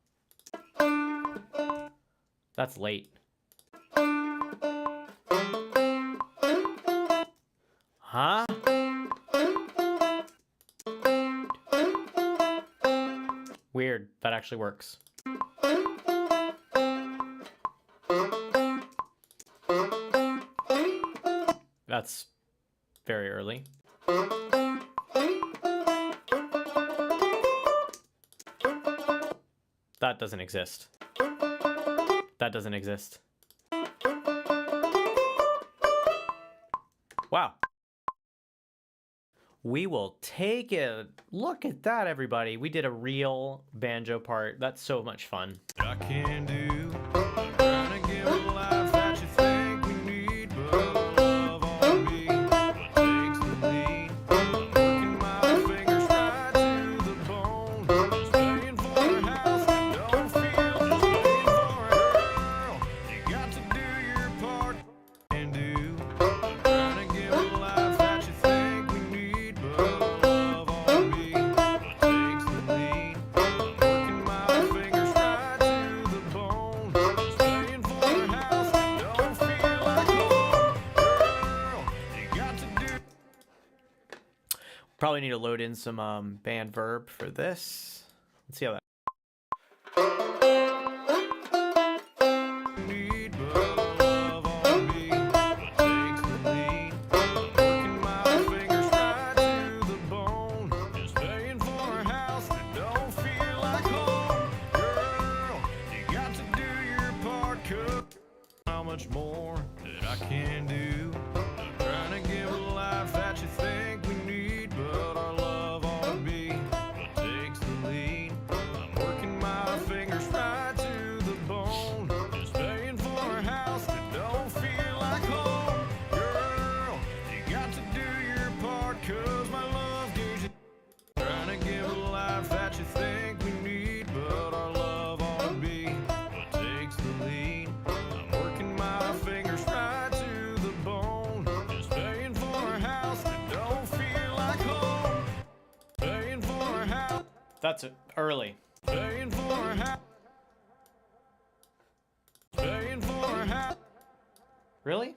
That's late. Huh? Weird. That actually works. That's very early. That doesn't exist. That doesn't exist. Wow. We will take it. Look at that, everybody. We did a real banjo part. That's so much fun.
I can do. I'm trying to give a life that you think we need, but our love ought to be what takes the lead. I'm working my fingers right to the bone, just paying for a house that don't feel, just paying for a girl. You got to do your part and do. I'm trying to give a life that you think we need, but our love ought to be what takes the lead. I'm working my fingers right to the bone, just paying for a house that don't feel like home. Girl, you got to do.
Probably need to load in some band verb for this. Let's see how that.
Need, but our love ought to be what takes the lead. I'm working my fingers right to the bone, just paying for a house that don't feel like home. Girl, you got to do your part much more that I can do. I'm trying to give a life that you think we need, but our love ought to be what takes the lead. I'm working my fingers right to the bone, just paying for a house that don't feel like home. Girl, you got to do your part, 'cause my love gives you. Trying to give a life that you think we need, but our love ought to be what takes the lead. I'm working my fingers right to the bone, just paying for a house that don't feel like home. Paying for a house.
That's early.
Paying for a house. Paying for a house.
Really?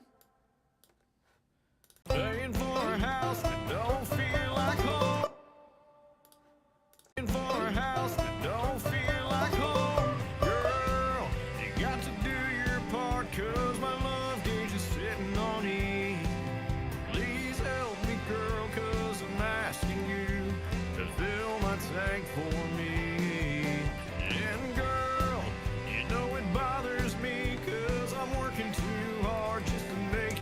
Paying for a house that don't feel like home. Paying for a house that don't feel like home. Girl, you got to do your part, 'cause my love gauge is sitting on E. Please help me, girl, 'cause I'm asking you to fill my tank for me. And girl, you know it bothers me, 'cause I'm working too hard just to make.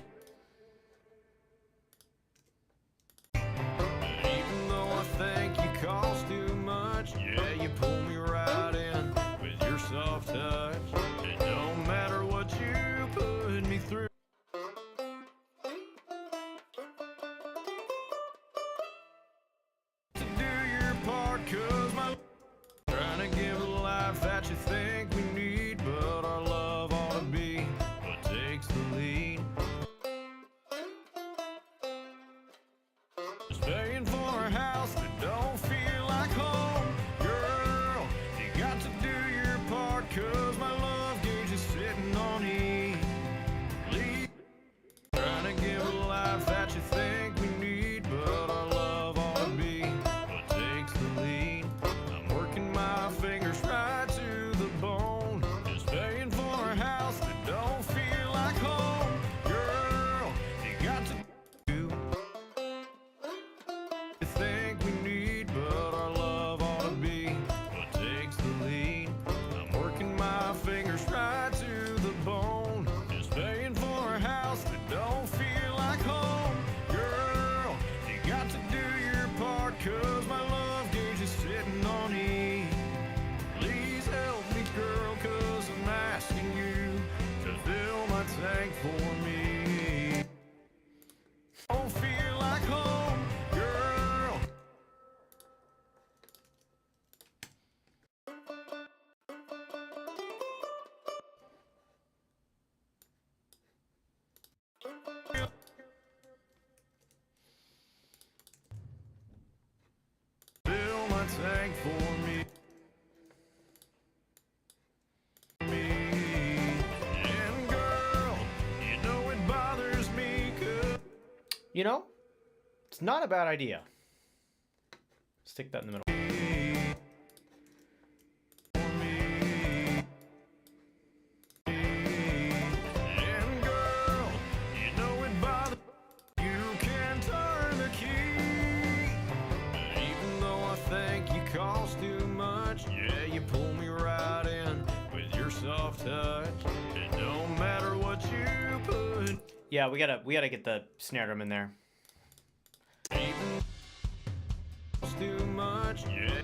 Even though I think you cost too much, yeah, you pull me right in with your soft touch. It don't matter what you put me through. To do your part, 'cause my trying to give a life that you think we need, but our love ought to be what takes the lead. Just paying for a house that don't feel like home. Girl, you got to do your part, 'cause my love gauge is sitting on E. Please, trying to give a life that you think we need, but our love ought to be what takes the lead. I'm working my fingers right to the bone, just paying for a house that don't feel like home. Girl, you got to do. You think we need, but our love ought to be what takes the lead. I'm working my fingers right to the bone, just paying for a house that don't feel like home. Girl, you got to do your part, 'cause my love gauge is sitting on E. Please help me, girl, 'cause I'm asking you to fill my tank for me. Don't feel like home, girl. Fill my tank for me. And girl, you know it bothers me, 'cause
You know, it's not a bad idea. Stick that in the middle.
And girl, you know it bothers. You can turn the key. Even though I think you cost too much, yeah, you pull me right in with your soft touch. It don't matter what you put.
Yeah, we gotta get the snare drum in there.
Even cost too much, yeah.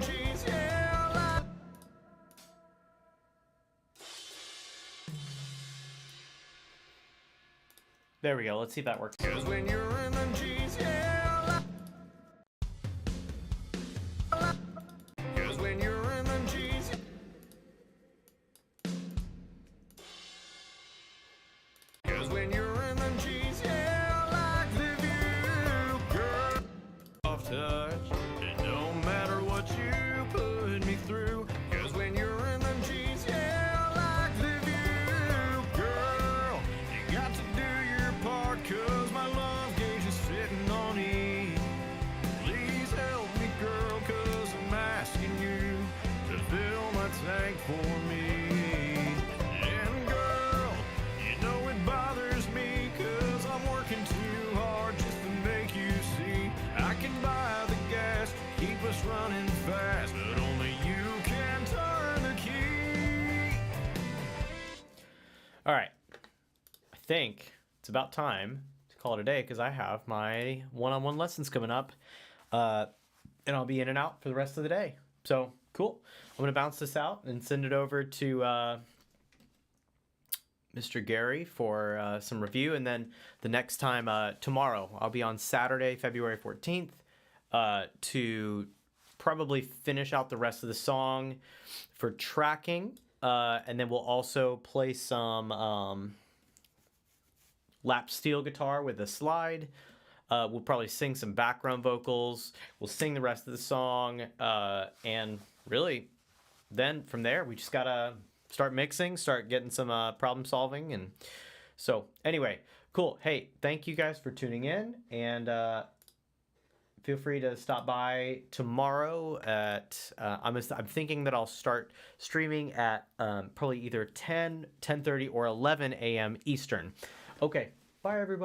Cheese, yeah,
There we go. Let's see if that works.
cause when you're in them jeans, yeah, cause when you're in them jeans, cause when you're in them jeans, yeah, I like the view, girl. Soft touch, it don't matter what you put me through, cause when you're in them jeans, yeah, I like the view, girl. You got to do your part, cause my love gauge is sitting on E. Please help me, girl, cause I'm asking you to fill my tank for me. And girl, you know it bothers me, cause I'm working too hard just to make you see. I can buy the gas to keep us running fast, but only you can turn the key.
All right. I think it's about time to call it a day because I have my one-on-one lessons coming up. And I'll be in and out for the rest of the day. So, cool. I'm going to bounce this out and send it over to Mr. Gary for some review. And then the next time, tomorrow, I'll be on Saturday, February 14th, to probably finish out the rest of the song for tracking. And then we'll also play some lap steel guitar with a slide. We'll probably sing some background vocals. We'll sing the rest of the song. And really, then from there, we just got to start mixing, start getting some problem solving. And so anyway, cool. Hey, thank you guys for tuning in. And feel free to stop by tomorrow at, I'm thinking that I'll start streaming at probably either 10, 10:30, or 11 a.m. Eastern. Okay, bye everybody.